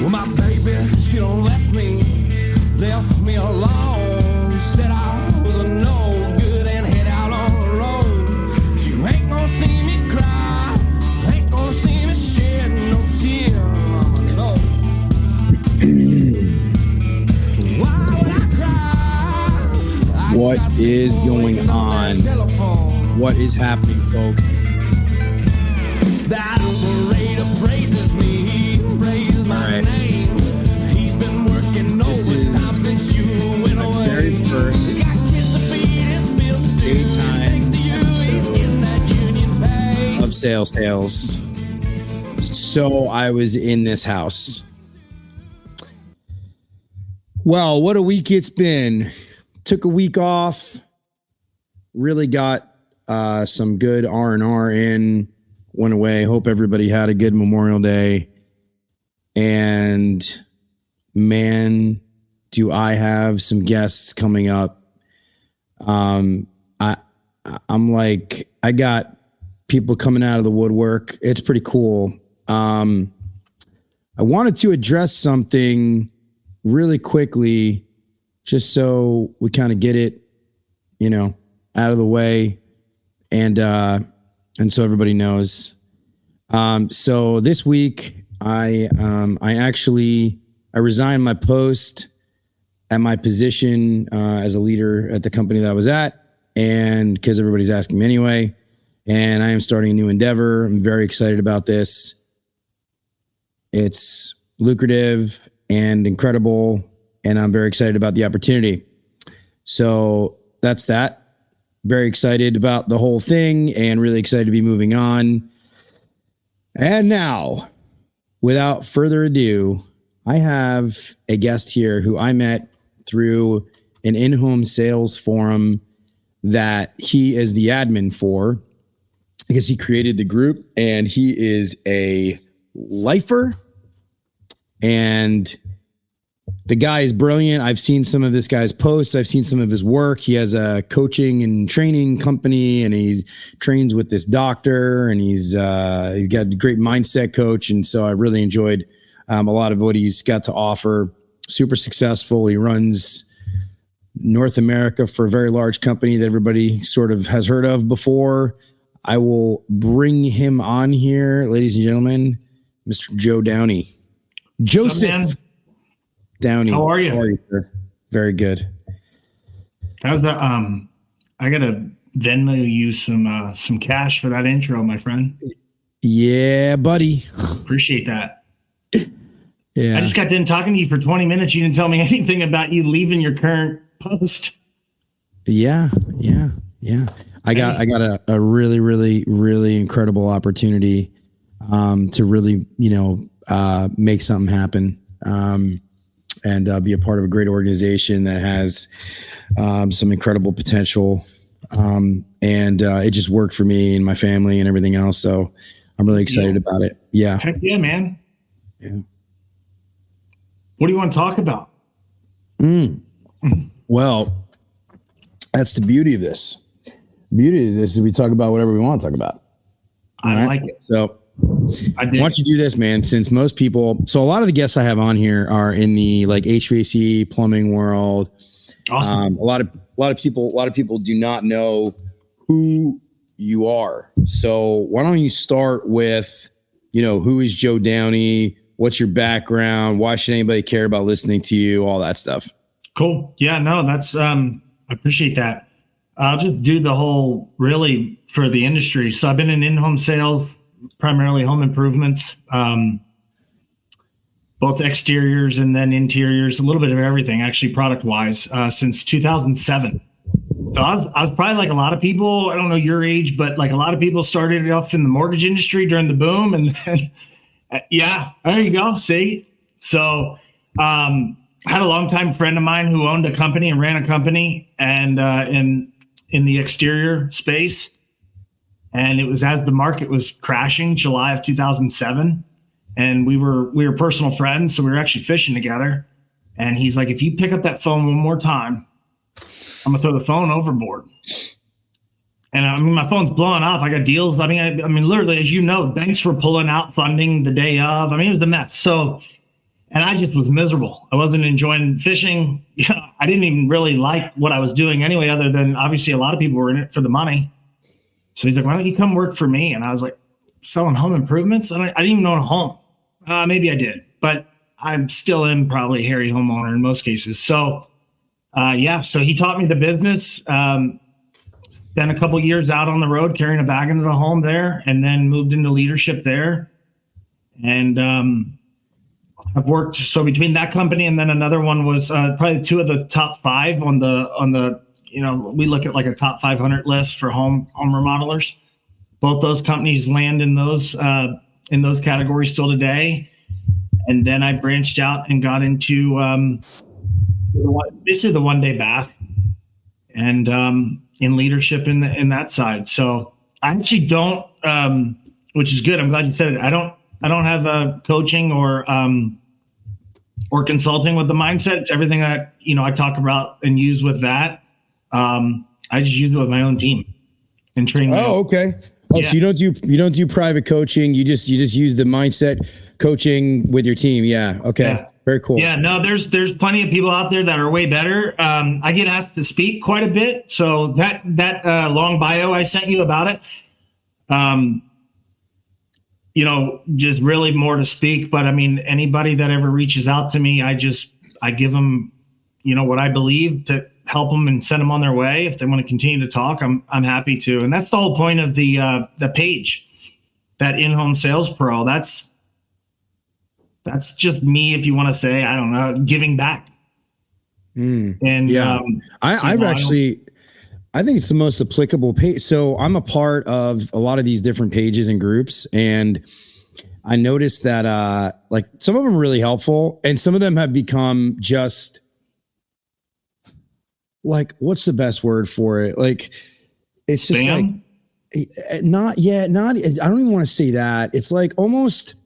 Well, my baby, she done left me alone. Said I was a no good and head out on the road. She ain't gonna see me cry, ain't gonna see me shed no tear. No. Why would I cry? What is going on? What is happening, folks? That operator praises me, he praised my name. He's been working overtime since you went away. Very first daytime episode of Sales Tales. So I was in this house. Well, what a week it's been. Took a week off. Really got some good R&R in. Went away. Hope everybody had a good Memorial Day. And man, do I have some guests coming up. I'm like, I got people coming out of the woodwork. It's pretty cool. I wanted to address something really quickly, just so we kind of get it, out of the way. And so everybody knows. So this week I resigned my post at my position as a leader at the company that I was at, and because everybody's asking me anyway, and I am starting a new endeavor. I'm very excited about this. It's lucrative and incredible, and I'm very excited about the opportunity. So that's that. Very excited about the whole thing and really excited to be moving on. And now, without further ado, I have a guest here who I met through an in-home sales forum that he is the admin for, because he created the group, and he is a lifer, and the guy is brilliant. I've seen some of this guy's posts. I've seen some of his work. He has a coaching and training company, and he trains with this doctor, and he's got a great mindset coach. And so I really enjoyed a lot of what he's got to offer. Super successful. He runs North America for a very large company that everybody sort of has heard of before. I will bring him on here, ladies and gentlemen, Mr. Joe Downey. Joseph Downey. How are you? Sir? Very good. How's that? I gotta Venmo you some cash for that intro, my friend. Yeah, buddy. Appreciate that. Yeah. I just got done talking to you for 20 minutes. You didn't tell me anything about you leaving your current post. Yeah. I got a really, really, really incredible opportunity to really, make something happen. And be a part of a great organization that has some incredible potential. And it just worked for me and my family and everything else. So I'm really excited about it. Yeah. Heck yeah, man. Yeah. What do you want to talk about? Well, that's the beauty of this. The beauty of this is we talk about whatever we want to talk about. I like it. So why don't you do this, man? Since most people, so a lot of the guests I have on here are in the like HVAC plumbing world. Awesome. A lot of people do not know who you are. So why don't you start with, who is Joe Downey? What's your background? Why should anybody care about listening to you? All that stuff. Cool. Yeah, no, that's, I appreciate that. I'll just do the whole really for the industry. So I've been in in-home sales, primarily home improvements, both exteriors and then interiors, a little bit of everything, actually, product wise, since 2007. So I was probably like a lot of people, I don't know your age, but like a lot of people started off in the mortgage industry during the boom. And then, yeah, there you go. See? So I had a longtime friend of mine who owned a company and ran a company and in the exterior space. And it was as the market was crashing, July of 2007. And we were personal friends. So we were actually fishing together. And he's like, if you pick up that phone one more time, I'm gonna throw the phone overboard. And I mean, my phone's blowing up. I got deals. I mean, literally, as you know, banks were pulling out funding the day of. I mean, it was the mess. So And I just was miserable. I wasn't enjoying fishing. I didn't even really like what I was doing anyway, other than obviously a lot of people were in it for the money. So he's like, why don't you come work for me? And I was like, selling home improvements? I didn't even own a home. Maybe I did, but I'm still in probably a hairy homeowner in most cases. So so he taught me the business. Spent a couple years out on the road carrying a bag into the home there, and then moved into leadership there. And I've worked, so between that company and then another one was probably two of the top 5 on the we look at like a top 500 list for home remodelers. Both those companies land in those categories still today. And then I branched out and got into basically the one-day bath and in leadership in that side. So I actually don't, which is good. I'm glad you said it. I don't have a coaching or consulting with the mindset. It's everything that I talk about and use with that. I just use it with my own team and train. Oh, okay. Oh, yeah. So you don't do private coaching. You just use the mindset coaching with your team. Yeah. Okay. Yeah. Very cool. Yeah. No, there's plenty of people out there that are way better. I get asked to speak quite a bit. So that long bio I sent you about it, just really more to speak. But I mean, anybody that ever reaches out to me, I give them, what I believe to help them and send them on their way. If they want to continue to talk, I'm happy to. And that's the whole point of the page, that in-home sales pro. That's just me, if you want to say, I don't know, giving back. And yeah, I think it's the most applicable page. So I'm a part of a lot of these different pages and groups, and I noticed that like some of them are really helpful, and some of them have become just like, what's the best word for it? Like, it's just spam? I don't even want to say that. It's like almost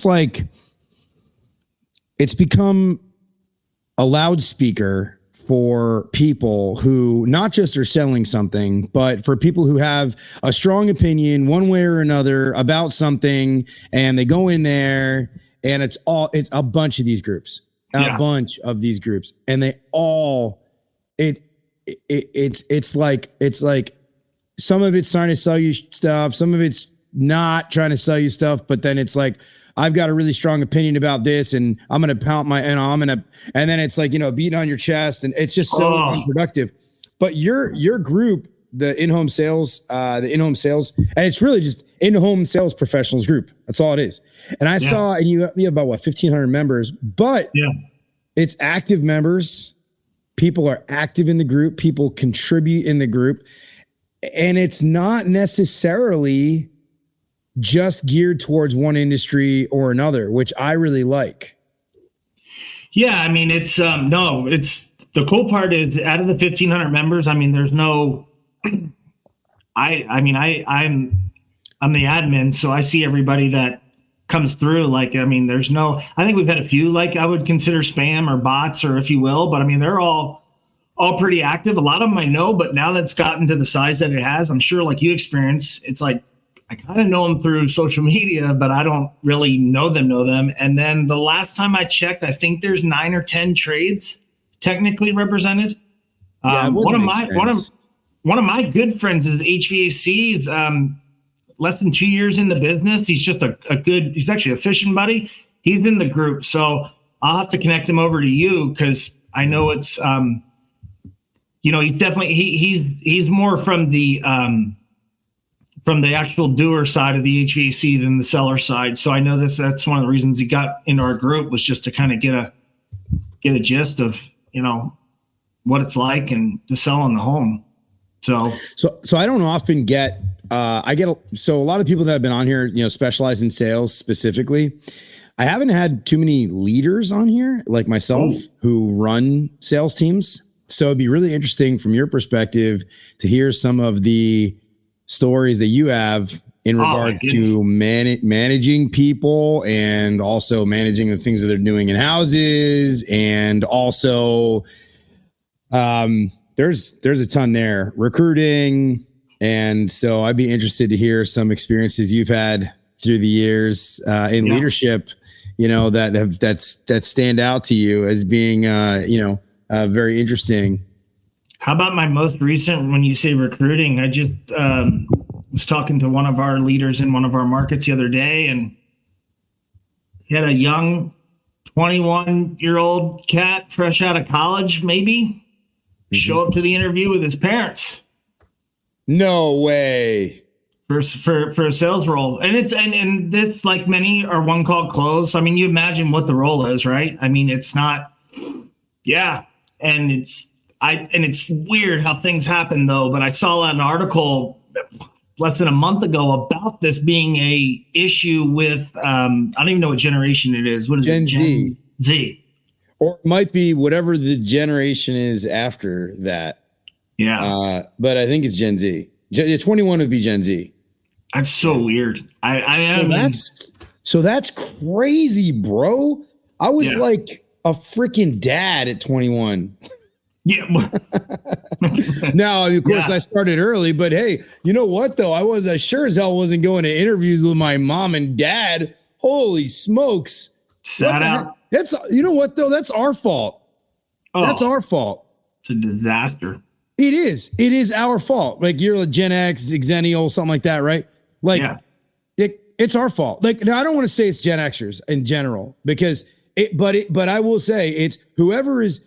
like it's become a loudspeaker for people who not just are selling something, but for people who have a strong opinion one way or another about something, and they go in there, and it's a bunch of these groups, and they all, it's like some of it's trying to sell you stuff, some of it's not trying to sell you stuff, but then it's like, I've got a really strong opinion about this, and I'm going to pound and then it's like, beating on your chest, and it's just so unproductive. But your group, the in-home sales, and it's really just in-home sales professionals group. That's all it is. And I saw, and you have about 1,500 members, but it's active members. People are active in the group. People contribute in the group, and it's not necessarily just geared towards one industry or another, which I really like. Yeah. I mean, it's the cool part is, out of the 1,500 members, I mean, there's no, I'm the admin, so I see everybody that comes through. Like, I mean, I think we've had a few, like I would consider spam or bots, or if you will, but I mean, they're all pretty active. A lot of them I know, but now that's gotten to the size that it has, I'm sure, like you experience, it's like, I kind of know them through social media, but I don't really know them. And then the last time I checked, I think there's 9 or 10 trades technically represened. One of my good friends is HVAC's, less than 2 years in the business. He's just he's actually a fishing buddy. He's in the group. So I'll have to connect him over to you, because I know it's, he's definitely, he's more from the actual doer side of the HVAC than the seller side. So I know that's one of the reasons he got into our group, was just to kind of get a gist of, what it's like and to sell in the home. So I don't often get, so a lot of people that have been on here, specialize in sales specifically. I haven't had too many leaders on here like myself who run sales teams. So it'd be really interesting from your perspective to hear some of the stories that you have in regards to managing people, and also managing the things that they're doing in houses. And also, there's a ton there, recruiting. And so I'd be interested to hear some experiences you've had through the years in leadership, that stand out to you as being, very interesting. How about my most recent, when you say recruiting, I just was talking to one of our leaders in one of our markets the other day, and he had a young 21-year-old cat fresh out of college, maybe, show up to the interview with his parents. No way. For a sales role. And and this, like many, are one call close. I mean, you imagine what the role is, right? I mean, it's not, yeah. And it's weird how things happen though, but I saw an article less than a month ago about this being a issue with, I don't even know what generation it is. What is Gen it? Z. Z. Or it might be whatever the generation is after that. Yeah. But I think it's Gen Z. 21 would be Gen Z. That's so weird. So that's crazy, bro. I was like a freaking dad at 21. Yeah. Now, of course, I started early, but hey, you know what though? I sure as hell wasn't going to interviews with my mom and dad. Holy smokes. Sat out. That's, you know what though? That's our fault. That's our fault. It's a disaster. It is our fault. Like you're a Gen X, Xennial, something like that, right? Like it's our fault. Like now I don't want to say it's Gen Xers in general because but I will say it's whoever is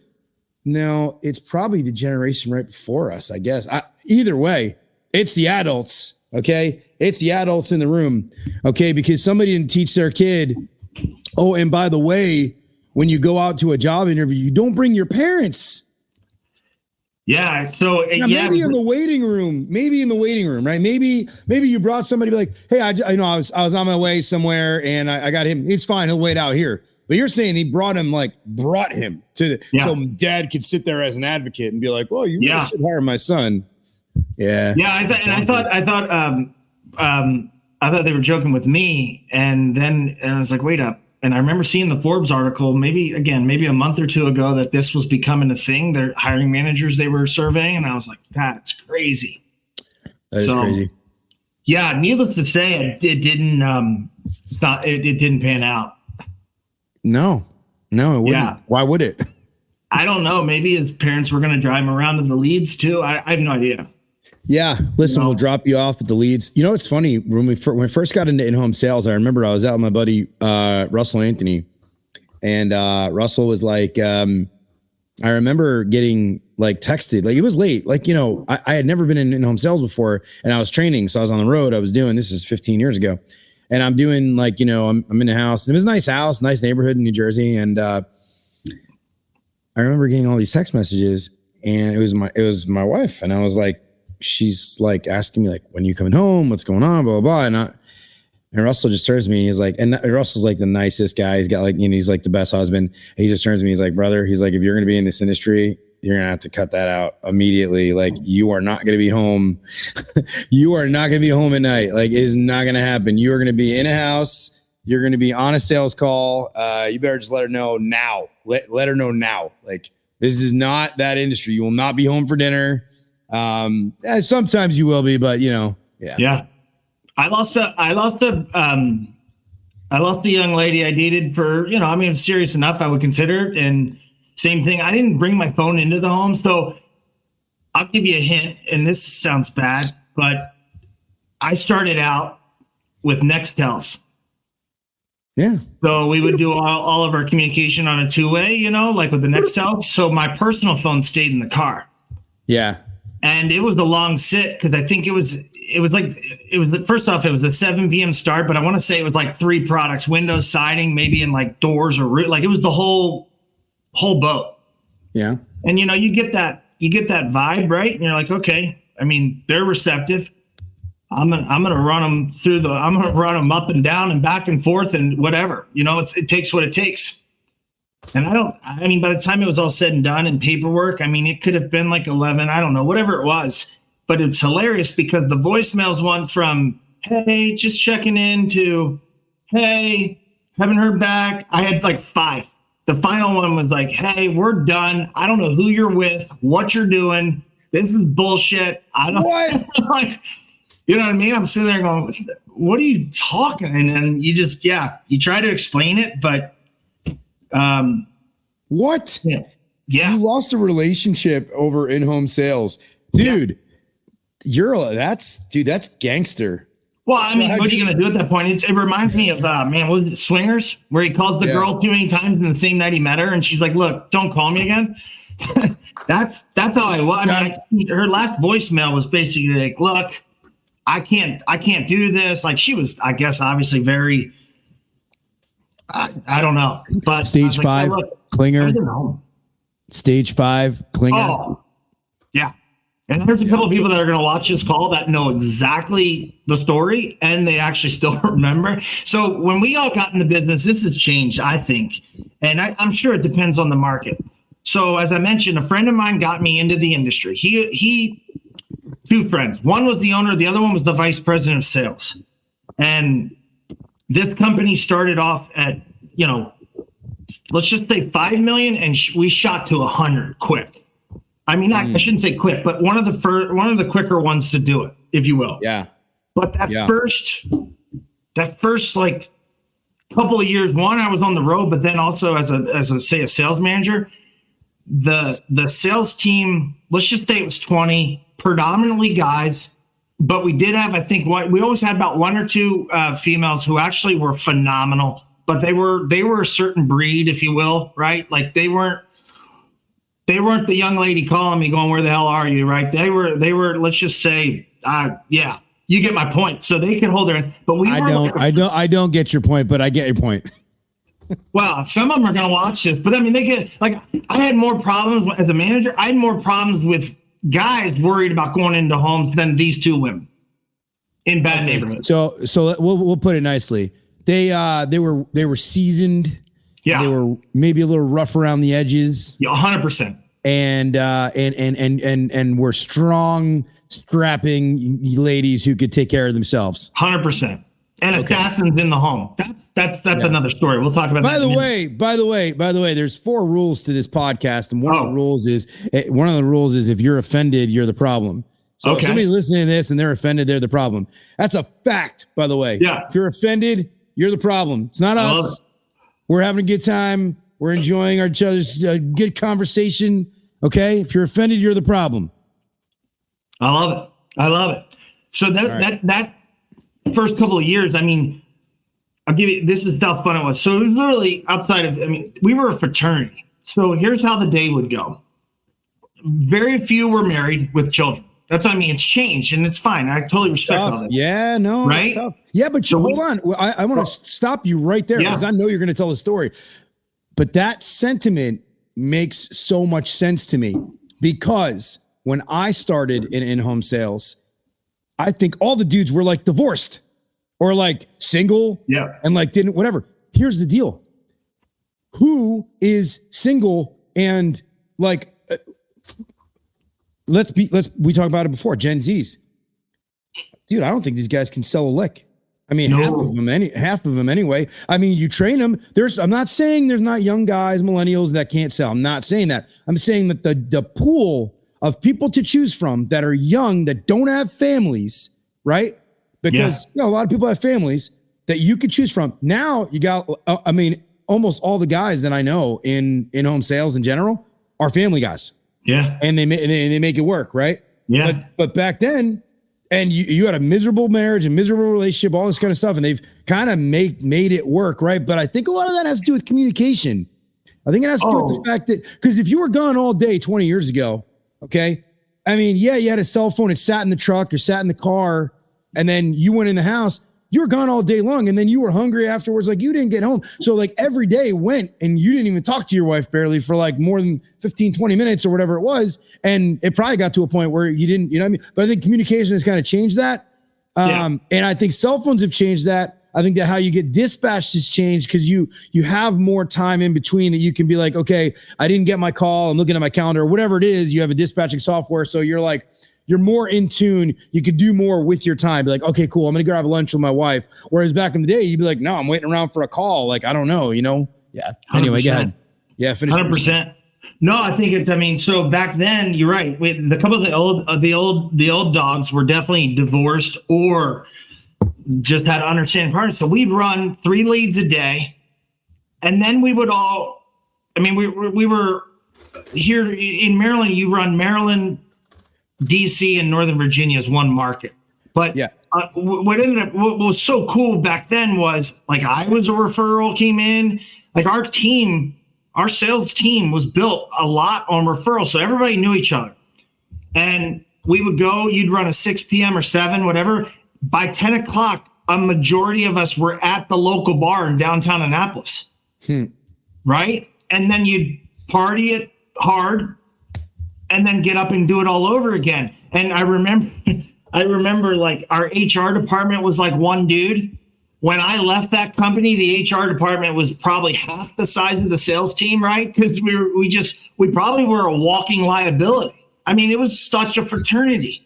now, it's probably the generation right before us, I guess. Either way, it's the adults, okay? It's the adults in the room, okay? Because somebody didn't teach their kid, oh, and by the way, when you go out to a job interview, you don't bring your parents. Yeah. So maybe in the waiting room, right? Maybe you brought somebody like, hey, I was on my way somewhere and I got him. It's fine. He'll wait out here. But you're saying he brought him to so dad could sit there as an advocate and be like, well, you really should hire my son. Yeah. Yeah. I thought they were joking with me. And I was like, wait up. And I remember seeing the Forbes article, maybe a month or two ago, that this was becoming a thing. They're hiring managers they were surveying. And I was like, that's crazy. That is crazy. Yeah. Needless to say, it didn't pan out. No, it wouldn't. Yeah. Why would it? I don't know. Maybe his parents were going to drive him around to the leads too. I have no idea. Yeah. Listen, we'll drop you off at the leads. You know, it's funny when I first got into in-home sales, I remember I was out with my buddy, Russell Anthony, and Russell was like, I remember getting like texted, like it was late. Like, I had never been in in-home sales before and I was training. So I was on the road. This is 15 years ago. And I'm doing like, I'm in the house and it was a nice house, nice neighborhood in New Jersey. And I remember getting all these text messages and it was my wife. And I was like, she's like asking me like, when are you coming home? What's going on? Blah, blah, blah. And Russell just turns to me. He's like, and Russell's like the nicest guy. He's got like, he's like the best husband. And he just turns to me. He's like, brother, he's like, if you're going to be in this industry, you're going to have to cut that out immediately. Like you are not going to be home. You are not going to be home at night. Like it is not going to happen. You are going to be in a house. You're going to be on a sales call. You better just let her know now. Let her know now. Like this is not that industry. You will not be home for dinner. Sometimes you will be, but yeah. Yeah. I lost a young lady I dated for, serious enough, I would consider it. And same thing. I didn't bring my phone into the home. So I'll give you a hint, and this sounds bad, but I started out with Nextels. Yeah. So we would do all of our communication on a two-way, like with the Nextel. So my personal phone stayed in the car. Yeah. And it was a long sit because I think it was first off, it was a 7 p.m. start, but I want to say it was like 3 products, windows, siding, maybe in like doors or roof. Like it was the whole boat. Yeah. And you get that vibe, right? And you're like, okay, I mean, they're receptive. I'm going to run them I'm going to run them up and down and back and forth and whatever, it takes what it takes. And by the time it was all said and done and paperwork, it could have been like 11, I don't know, whatever it was, but it's hilarious because the voicemails went from, hey, just checking in to, hey, haven't heard back. I had like 5. The final one was like, hey, we're done. I don't know who you're with, what you're doing. This is bullshit. I don't what? like, You know what I mean? I'm sitting there going, what are you talking? And then you just, you try to explain it, but. What? Yeah. You lost a relationship over in-home sales. Dude, that's gangster. Well, I mean, what are you going to do at that point? It reminds me of, what was it, Swingers, where he calls the girl too many times in the same night he met her, and she's like, look, don't call me again. That's how I was. I mean, her last voicemail was basically like, look, I can't do this. Like, she was, I guess, obviously very, I don't know. But Stage 5, clinger. Stage 5, clinger. Oh, yeah. And there's a couple of people that are going to watch this call that know exactly the story, and they actually still remember. So when we all got in the business, this has changed, I think. And I'm sure it depends on the market. So as I mentioned, a friend of mine got me into the industry. He two friends. One was the owner. The other one was the vice president of sales. And this company started off at, let's just say 5 million, and we shot to 100 quick. I mean, I shouldn't say quick, but one of the quicker ones to do it, if you will. Yeah. But that first like couple of years, one, I was on the road, but then also as a sales manager, the sales team, let's just say it was 20, predominantly guys, but we did have, I think, we always had about 1 or 2 females who actually were phenomenal, but they were a certain breed, if you will, right? Like they weren't the young lady calling me going, where the hell are you? Right. They were, let's just say, you get my point. So they could hold their end, but I don't get your point, but I get your point. Well, some of them are going to watch this, but I mean, they get, like, I had more problems as a manager. I had more problems with guys worried about going into homes than these 2 women in bad neighborhoods. So we'll put it nicely. They were seasoned. Yeah. They were maybe a little rough around the edges. Yeah, 100%. And were strong, strapping ladies who could take care of themselves. 100%. And assassins in the home. That's another story. We'll talk about that. By the way, there's 4 rules to this podcast, and one of the rules is if you're offended, you're the problem. So if somebody's listening to this and they're offended, they're the problem. That's a fact, by the way. Yeah. If you're offended, you're the problem. It's not us. We're having a good time. We're enjoying each other's good conversation. Okay. If you're offended, you're the problem. I love it. So that first couple of years, I mean, I'll give you, this is how fun it was. So it was literally outside of, we were a fraternity. So here's how the day would go. Very few were married with children. That's what I mean. It's changed and it's fine. I totally respect all that. Yeah, no, right? Yeah, but hold on. I want to stop you right there because I know you're going to tell the story. But that sentiment makes so much sense to me because when I started in in-home sales, I think all the dudes were like divorced or like single and like didn't, whatever. Here's the deal. Who is single and like, we talked about it before, Gen Zs. Dude, I don't think these guys can sell a lick. I mean, half of them anyway. I mean, you train them. I'm not saying there's not young guys, millennials that can't sell. I'm not saying that. I'm saying that the pool of people to choose from that are young, that don't have families, right? Because a lot of people have families that you could choose from. Now you got, almost all the guys that I know in home sales in general are family guys. Yeah. And they make it work, right? Yeah. But back then, and you had a miserable marriage and miserable relationship, all this kind of stuff, and they've kind of made it work, right? But I think a lot of that has to do with communication. I think it has to do with the fact that, because if you were gone all day 20 years ago, okay, I mean, you had a cell phone, it sat in the truck or sat in the car, and then you went in the house, you were gone all day long, and then you were hungry afterwards, like you didn't get home. So like every day went, and you didn't even talk to your wife barely for like more than 15, 20 minutes or whatever it was. And it probably got to a point where you didn't, you know what I mean? But I think communication has kind of changed that. And I think cell phones have changed that. I think that how you get dispatched has changed because you have more time in between that you can be like, okay, I didn't get my call. I'm looking at my calendar, whatever it is. You have a dispatching software. So you're like, you're more in tune. You could do more with your time. Be like, okay, cool. I'm going to grab lunch with my wife. Whereas back in the day, you'd be like, no, I'm waiting around for a call. Like, I don't know, Yeah. 100%. Anyway, go ahead. Yeah. Finish. 100%. No, I think it's. I mean, so back then, you're right. The couple of the old dogs were definitely divorced or just had understanding partners. So we'd run 3 leads a day, and then we would all. I mean, we were here in Maryland. You run Maryland, DC, and Northern Virginia as one market. But Yeah. What was so cool back then was like I was a referral came in. Like our sales team was built a lot on referrals, so everybody knew each other. And we would go. You'd run a 6 p.m. or 7, whatever. By 10 o'clock, a majority of us were at the local bar in downtown Annapolis, right? And then you'd party it hard, and then get up and do it all over again. And I remember like our HR department was like one dude. When I left that company, the HR department was probably half the size of the sales team, right? Because we probably were a walking liability. I mean, it was such a fraternity.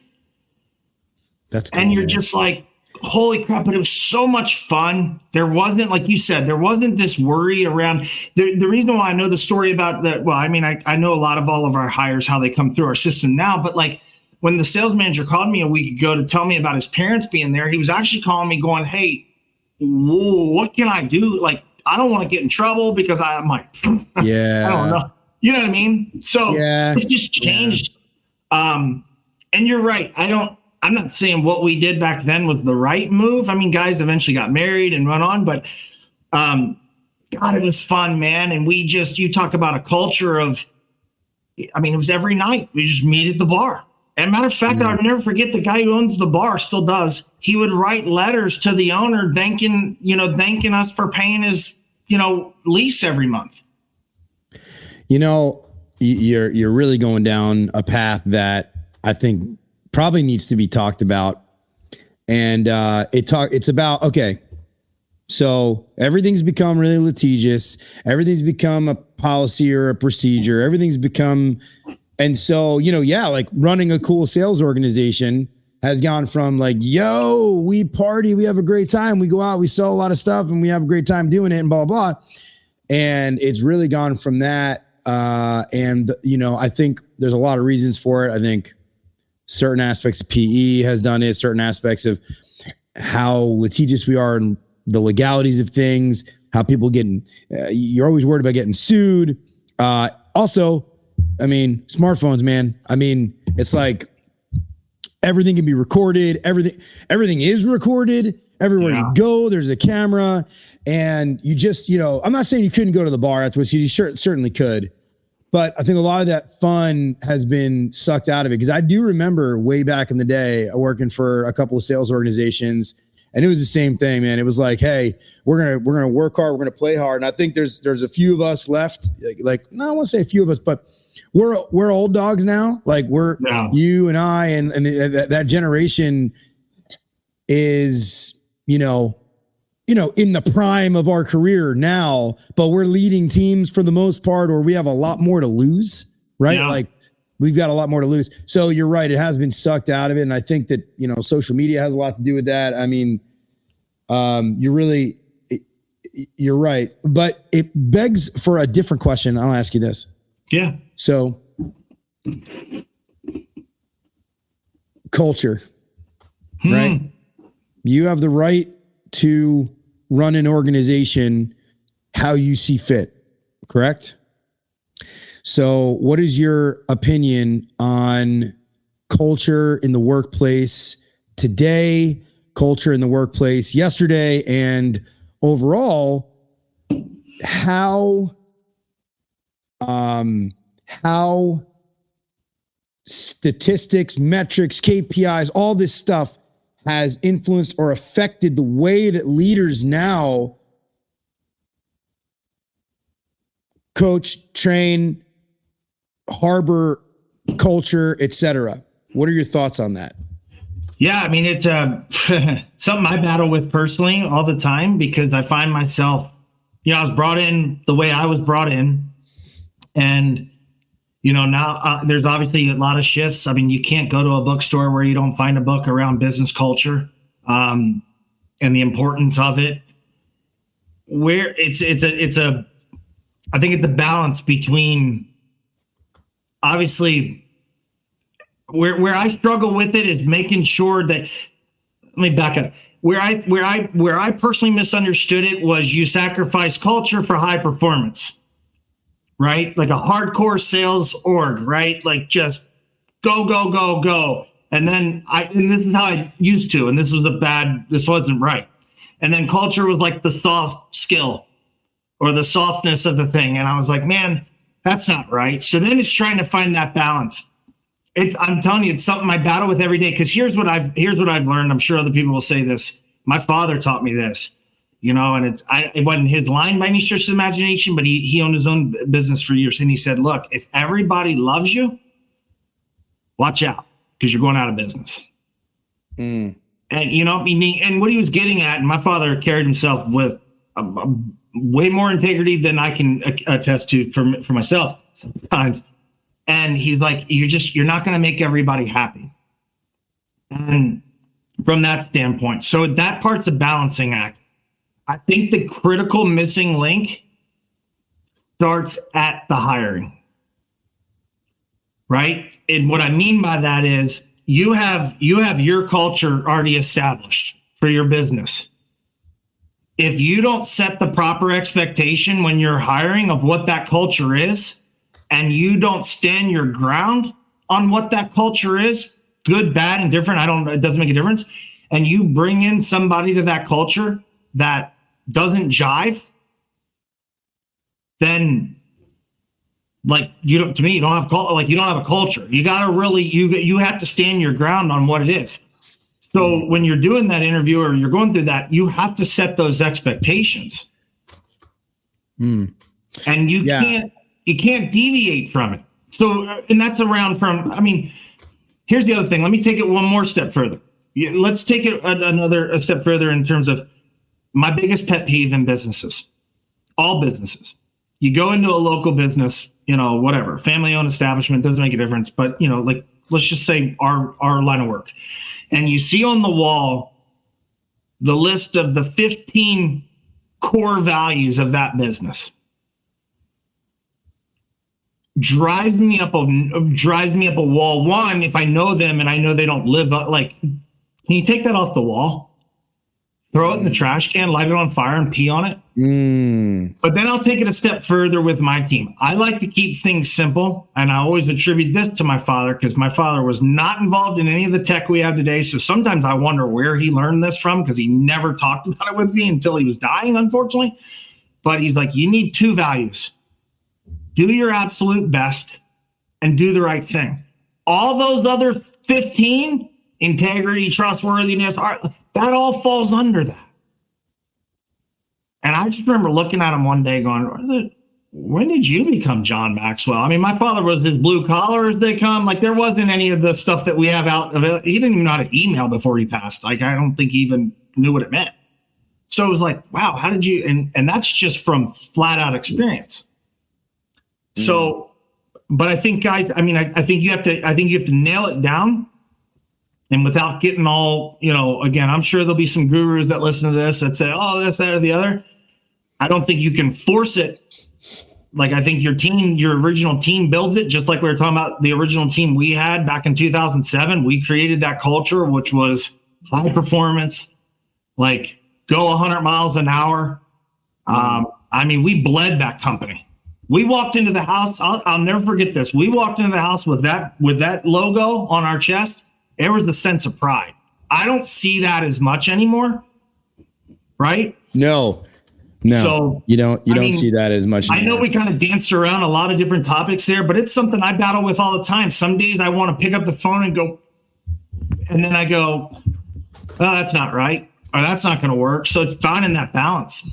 That's cool, and you're man. just like, holy crap, but it was so much fun. There wasn't, like you said, there wasn't this worry around the reason why I know the story about that. Well, I mean, I know a lot of all of our hires, how they come through our system now, but like when the sales manager called me a week ago to tell me about his parents being there, he was actually calling me going, hey, what can I do? Like, I don't want to get in trouble because I'm like, Yeah. I don't know. You know what I mean? So it's just changed. And you're right. I'm not saying what we did back then was the right move. I mean, guys eventually got married and went on, but God, it was fun, man. And you talk about a culture of, I mean, it was every night. We just meet at the bar. And matter of fact, I'll never forget the guy who owns the bar, still does. He would write letters to the owner thanking us for paying his, lease every month. You're really going down a path that I think probably needs to be talked about. And it's about, okay, so everything's become really litigious. Everything's become a policy or a procedure. Everything's become, and so, like running a cool sales organization has gone from like, yo, we party, we have a great time. We go out, we sell a lot of stuff and we have a great time doing it and blah, blah, blah. And it's really gone from that. I think there's a lot of reasons for it. I think certain aspects of PE has done it, certain aspects of how litigious we are and the legalities of things, how people you're always worried about getting sued. Also, I mean, smartphones, man. I mean, it's like everything can be recorded. Everything is recorded. Everywhere you go, there's a camera. And you just, I'm not saying you couldn't go to the bar afterwards, because you certainly could. But I think a lot of that fun has been sucked out of it. Because I do remember way back in the day working for a couple of sales organizations, and it was the same thing, man. It was like, hey, we're gonna work hard, we're gonna play hard. And I think there's a few of us left. Like, no, I won't say a few of us, but we're old dogs now. Like you and I and that generation is, in the prime of our career now, but we're leading teams for the most part, or we have a lot more to lose, right? Yeah. Like we've got a lot more to lose. So you're right. It has been sucked out of it. And I think that, social media has a lot to do with that. I mean, you're right, but it begs for a different question. I'll ask you this. Yeah. So culture, right? You have the right to run an organization how you see fit, correct? So what is your opinion on culture in the workplace today, culture in the workplace yesterday, and overall, how statistics, metrics, KPIs, all this stuff has influenced or affected the way that leaders now coach, train, harbor culture, etc. What are your thoughts on that? Yeah, I mean, it's something I battle with personally all the time, because I find myself, I was brought in the way I was brought in. And, now there's obviously a lot of shifts. I mean, you can't go to a bookstore where you don't find a book around business culture and the importance of it. Where I think it's a balance between obviously where I struggle with it is making sure that, let me back up. Where I personally misunderstood it was you sacrifice culture for high performance, right? Like a hardcore sales org, right? Like just go, go, go, go. And then and this is how I used to, and this wasn't right. And then culture was like the soft skill or the softness of the thing. And I was like, man, that's not right. So then it's trying to find that balance. I'm telling you, it's something I battle with every day. Because here's what I've learned. I'm sure other people will say this. My father taught me this, and it wasn't his line by any stretch of imagination, but he owned his own business for years. And he said, look, if everybody loves you, watch out, because you're going out of business. And and what he was getting at, and my father carried himself with way more integrity than I can attest to for myself sometimes. And he's like, you're not going to make everybody happy. And from that standpoint, so that part's a balancing act. I think the critical missing link starts at the hiring, right? And what I mean by that is you have your culture already established for your business. If you don't set the proper expectation when you're hiring of what that culture is, and you don't stand your ground on what that culture is, good, bad, and different, it doesn't make a difference, and you bring in somebody to that culture that doesn't jive, then you don't have a culture. You got to really, you have to stand your ground on what it is. So when you're doing that interview or you're going through that, you have to set those expectations. And you can't deviate from it. So, and that's around from, here's the other thing. Let me take it one more step further. Let's take it a step further in terms of my biggest pet peeve in businesses, all businesses. You go into a local business, whatever, family-owned establishment, doesn't make a difference. But, let's just say our line of work. And you see on the wall the list of the 15 core values of that business. Drives me up a wall. One, if I know them and I know they don't live can you take that off the wall, throw it in the trash can, light it on fire, and pee on it? But then I'll take it a step further with my team. I like to keep things simple, and I always attribute this to my father because my father was not involved in any of the tech we have today. So sometimes I wonder where he learned this from because he never talked about it with me until he was dying, unfortunately. But he's like, you need 2 values. Do your absolute best and do the right thing. All those other 15, integrity, trustworthiness, that all falls under that. And I just remember looking at him one day going, when did you become John Maxwell? My father was as blue collar as they come. There wasn't any of the stuff that we have out of it. He didn't even know how to email before he passed. I don't think he even knew what it meant. So it was like, wow, how did you, and that's just from flat out experience. So, but I think, guys, I think you have to nail it down, and without getting all, again, I'm sure there'll be some gurus that listen to this that say, oh, this, that, or the other. I don't think you can force it. I think your original team builds it, just like we were talking about the original team we had back in 2007. We created that culture, which was high performance, go 100 miles an hour. We bled that company. We walked into the house. I'll never forget this. We walked into the house with that logo on our chest. There was a sense of pride. I don't see that as much anymore. Right? No. So you don't see that as much anymore. I know we kind of danced around a lot of different topics there, but it's something I battle with all the time. Some days I want to pick up the phone and go, and then I go, oh, that's not right. Or that's not going to work. So it's finding that balance.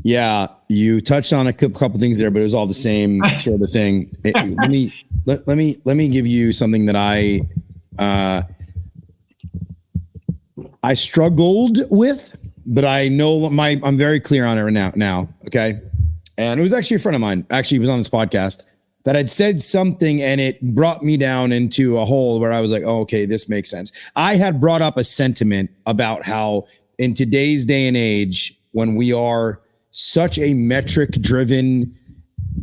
Yeah, you touched on a couple things there, but it was all the same sort of thing. Let me give you something that I struggled with, but I know I'm very clear on it now. Okay, and it was actually a friend of mine. Actually, he was on this podcast that had said something, and it brought me down into a hole where I was like, oh, okay, this makes sense. I had brought up a sentiment about how in today's day and age, when we are such a metric driven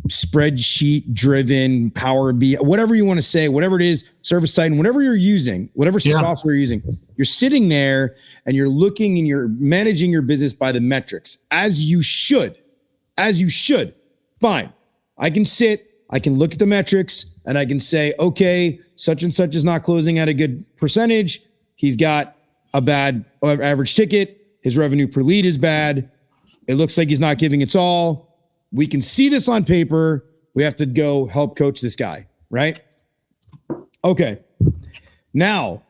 spreadsheet driven, Power BI, whatever you want to say, whatever it is, Service Titan, whatever you're using, whatever software you're using, you're sitting there and you're looking and you're managing your business by the metrics as you should. Fine. I can look at the metrics and I can say, okay, such and such is not closing at a good percentage. He's got a bad average ticket. His revenue per lead is bad. It looks like he's not giving its all. We can see this on paper. We have to go help coach this guy, right? Okay. Now,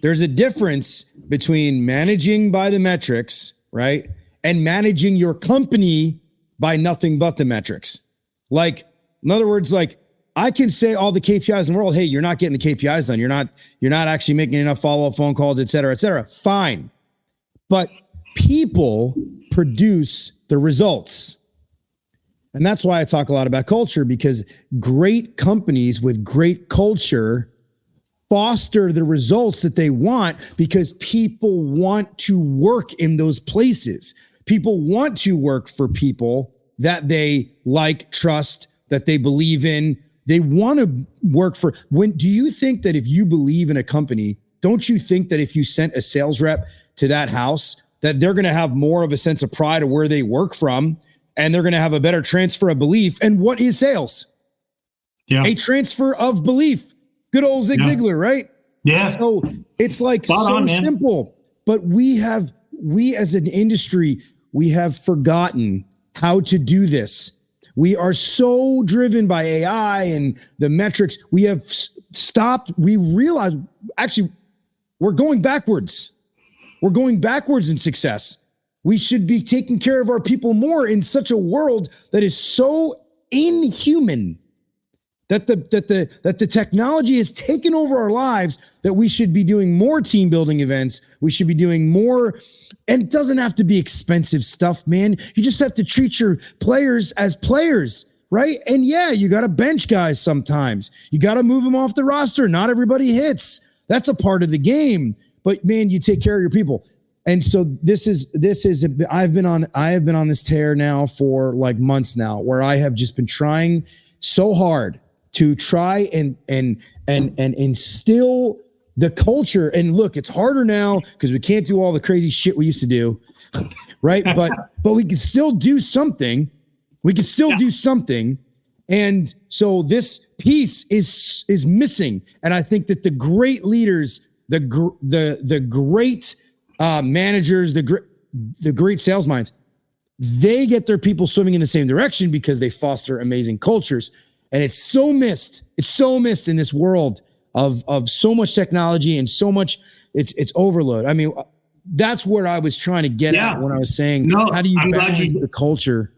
there's a difference between managing by the metrics, right? And managing your company by nothing but the metrics. Like, in other words, like I can say all the KPIs in the world, hey, you're not getting the KPIs done. You're not actually making enough follow-up phone calls, et cetera, et cetera. Fine. But people produce the results. And that's why I talk a lot about culture, because great companies with great culture foster the results that they want because people want to work in those places. People want to work for people that they like, trust, that they believe in. They want to work for. Do you think that if you believe in a company, don't you think that if you sent a sales rep to that house, that they're going to have more of a sense of pride of where they work from, and they're going to have a better transfer of belief? And what is sales? Yeah. A transfer of belief. Good old Zig Ziglar, right? Yeah. So it's like simple, but we as an industry, we have forgotten how to do this. We are so driven by AI and the metrics. We have stopped. We realize actually we're going backwards. We're going backwards in success. We should be taking care of our people more in such a world that is so inhuman, that the technology has taken over our lives, that we should be doing more team building events. We should be doing more, and it doesn't have to be expensive stuff, man. You just have to treat your players as players, right? And yeah, you got to bench guys sometimes. You got to move them off the roster. Not everybody hits. That's a part of the game. But man, you take care of your people. And so I have been on this tear now for like months now, where I have just been trying so hard to try and instill the culture. And look, it's harder now because we can't do all the crazy shit we used to do, right? But we can still do something. Do something. And so this piece is missing. And I think that the great leaders, the great managers, the great sales minds, they get their people swimming in the same direction because they foster amazing cultures. And it's so missed. It's so missed in this world of so much technology and so much it's overload. I mean, that's where I was trying to get at when I was saying, how do you balance the culture?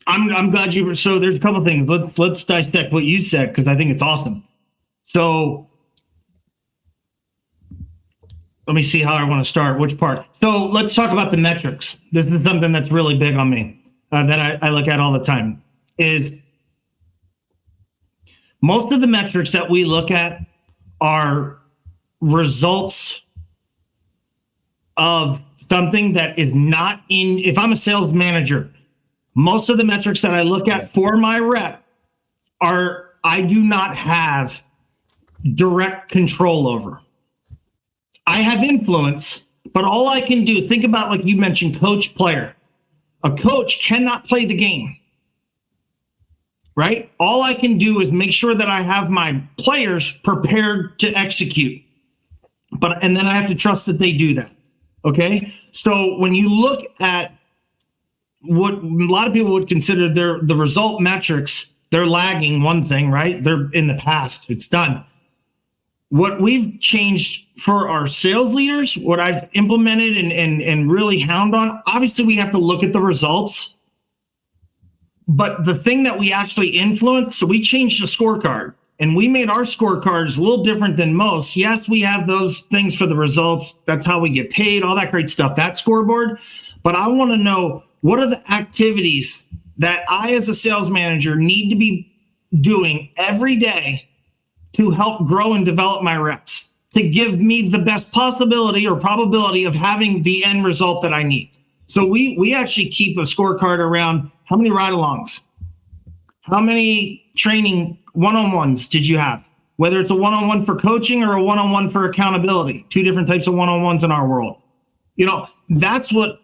I'm glad you were. So there's a couple of things. Let's dissect what you said, because I think it's awesome. So let me see how I want to start. Which part? So let's talk about the metrics. This is something that's really big on me that I look at all the time. Is most of the metrics that we look at are results of something that is not in. If I'm a sales manager, most of the metrics that I look at for my rep I do not have direct control over. I have influence, but all I can do, think about, like you mentioned, coach, player. A coach cannot play the game, right? All I can do is make sure that I have my players prepared to execute. And then I have to trust that they do that. Okay. So when you look at what a lot of people would consider the result metrics, they're lagging one thing, right? They're in the past. It's done. What we've changed for our sales leaders, what I've implemented and really hound on, obviously we have to look at the results. But the thing that we actually influence, so we changed the scorecard, and we made our scorecards a little different than most. Yes, we have those things for the results. That's how we get paid, all that great stuff, that scoreboard. But I want to know, what are the activities that I, as a sales manager, need to be doing every day to help grow and develop my reps, to give me the best possibility or probability of having the end result that I need? So we actually keep a scorecard around how many ride-alongs, How many training one-on-ones did you have? Whether it's a one-on-one for coaching or a one-on-one for accountability, 2 different types of one-on-ones in our world. That's what,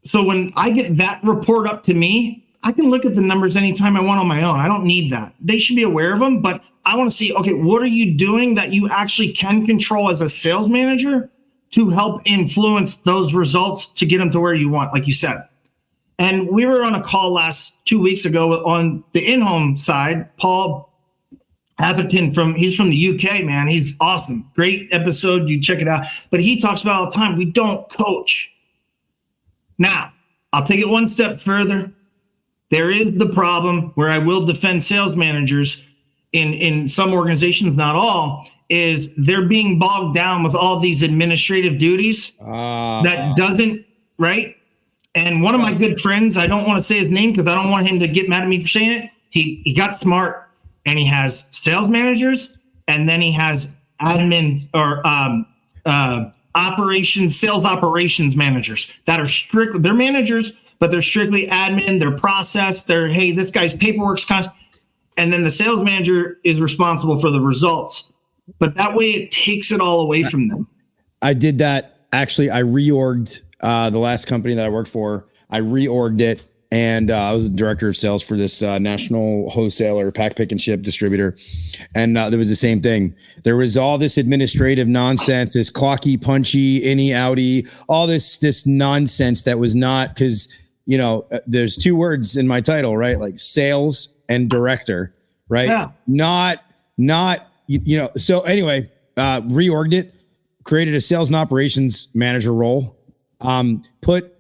so when I get that report up to me, I can look at the numbers anytime I want on my own. I don't need that. They should be aware of them, but I want to see, okay, what are you doing that you actually can control as a sales manager to help influence those results to get them to where you want, like you said. And we were on a call 2 weeks ago on the in-home side. Paul Atherton he's from the UK, man. He's awesome. Great episode. You check it out. But he talks about all the time, we don't coach. Now, I'll take it one step further. There is the problem where I will defend sales managers in some organizations, not all, is they're being bogged down with all these administrative duties that doesn't, right? And one of my good friends, I don't want to say his name because I don't want him to get mad at me for saying it. He got smart and he has sales managers and then he has admin or sales operations managers that are they're managers, but they're strictly admin, they're process, hey, this guy's paperwork's constant. And then the sales manager is responsible for the results. But that way it takes it all away from them. I did that. Actually, I reorged the last company that I worked for. I reorged it. And I was the director of sales for this national wholesaler, pack, pick, and ship distributor. And there was the same thing. There was all this administrative nonsense, this clocky, punchy, inny, outy, all this nonsense that was not, because, there's 2 words in my title, right? Like sales and director, right? Yeah. Not, so anyway, reorged it, created a sales and operations manager role, put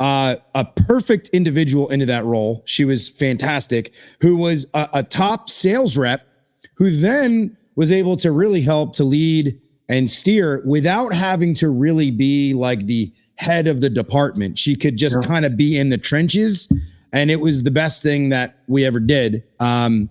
a perfect individual into that role. She was fantastic, who was a top sales rep, who then was able to really help to lead and steer without having to really be like the head of the department. She could just kind of be in the trenches. And it was the best thing that we ever did. I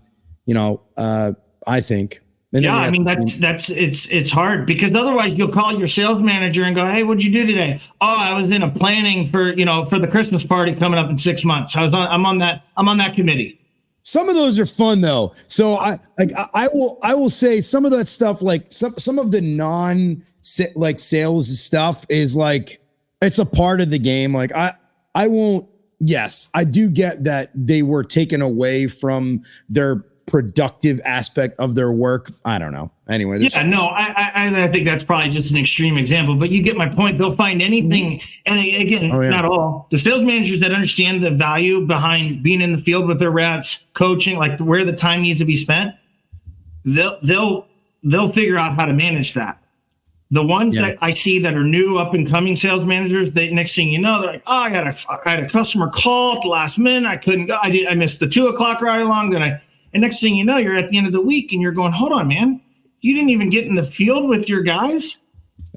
think. I mean, it's hard because otherwise you'll call your sales manager and go, hey, what'd you do today? Oh, I was in a planning for the Christmas party coming up in 6 months. I'm on that committee. Some of those are fun though. So I will say some of that stuff, like some of the sales stuff is like, it's a part of the game. Like I won't, yes, I do get that they were taken away from their productive aspect of their work. I don't know. Anyway. I think that's probably just an extreme example, but you get my point. They'll find anything. And again, not all. The sales managers that understand the value behind being in the field with their reps, coaching, like where the time needs to be spent, they'll figure out how to manage that. The ones that I see that are new up and coming sales managers, next thing you know, they're like, oh, I had a customer call at the last minute. I couldn't go. I missed the 2:00 ride along. And next thing you know, you're at the end of the week and you're going, hold on, man. You didn't even get in the field with your guys.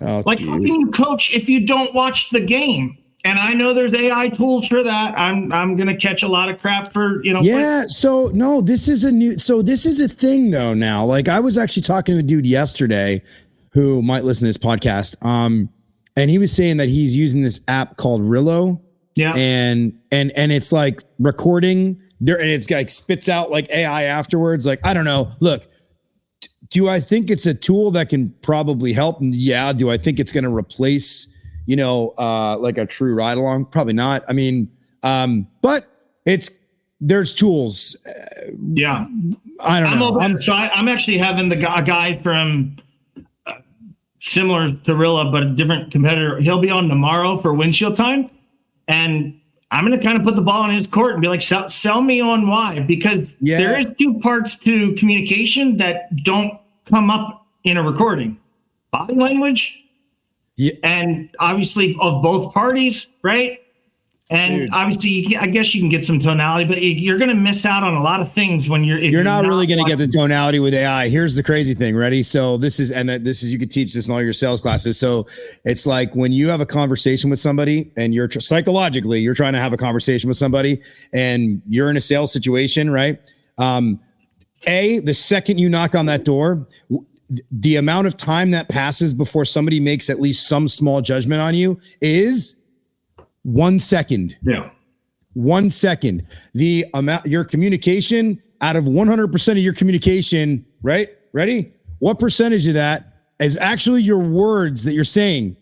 Oh, how can you coach if you don't watch the game? And I know there's AI tools for that. I'm going to catch a lot of crap for, Yeah. So no, this is a thing though now. Like I was actually talking to a dude yesterday who might listen to this podcast. And he was saying that he's using this app called Rillo. Yeah. And it's like recording there, and it's like spits out like AI afterwards. Like, I don't know. Look, do I think it's a tool that can probably help? Yeah. Do I think it's going to replace, like a true ride along? Probably not. I mean, but there's tools. Yeah. I don't know. I'm actually having a guy from similar to Rilla, but a different competitor. He'll be on tomorrow for windshield time. And I'm going to kind of put the ball in his court and be like, sell me on why, because there is 2 parts to communication that don't come up in a recording: body language, and obviously of both parties, right? And obviously, I guess you can get some tonality, but you're going to miss out on a lot of things when you're not really going to get the tonality with AI. Here's the crazy thing. Ready? So this is you could teach this in all your sales classes. So it's like when you have a conversation with somebody and you're psychologically, you're trying to have a conversation with somebody and you're in a sales situation, right? The second you knock on that door, the amount of time that passes before somebody makes at least some small judgment on you is 1 second. Yeah. 1 second. The amount, your communication out of 100% of your communication, right? Ready? What percentage of that is actually your words that you're saying?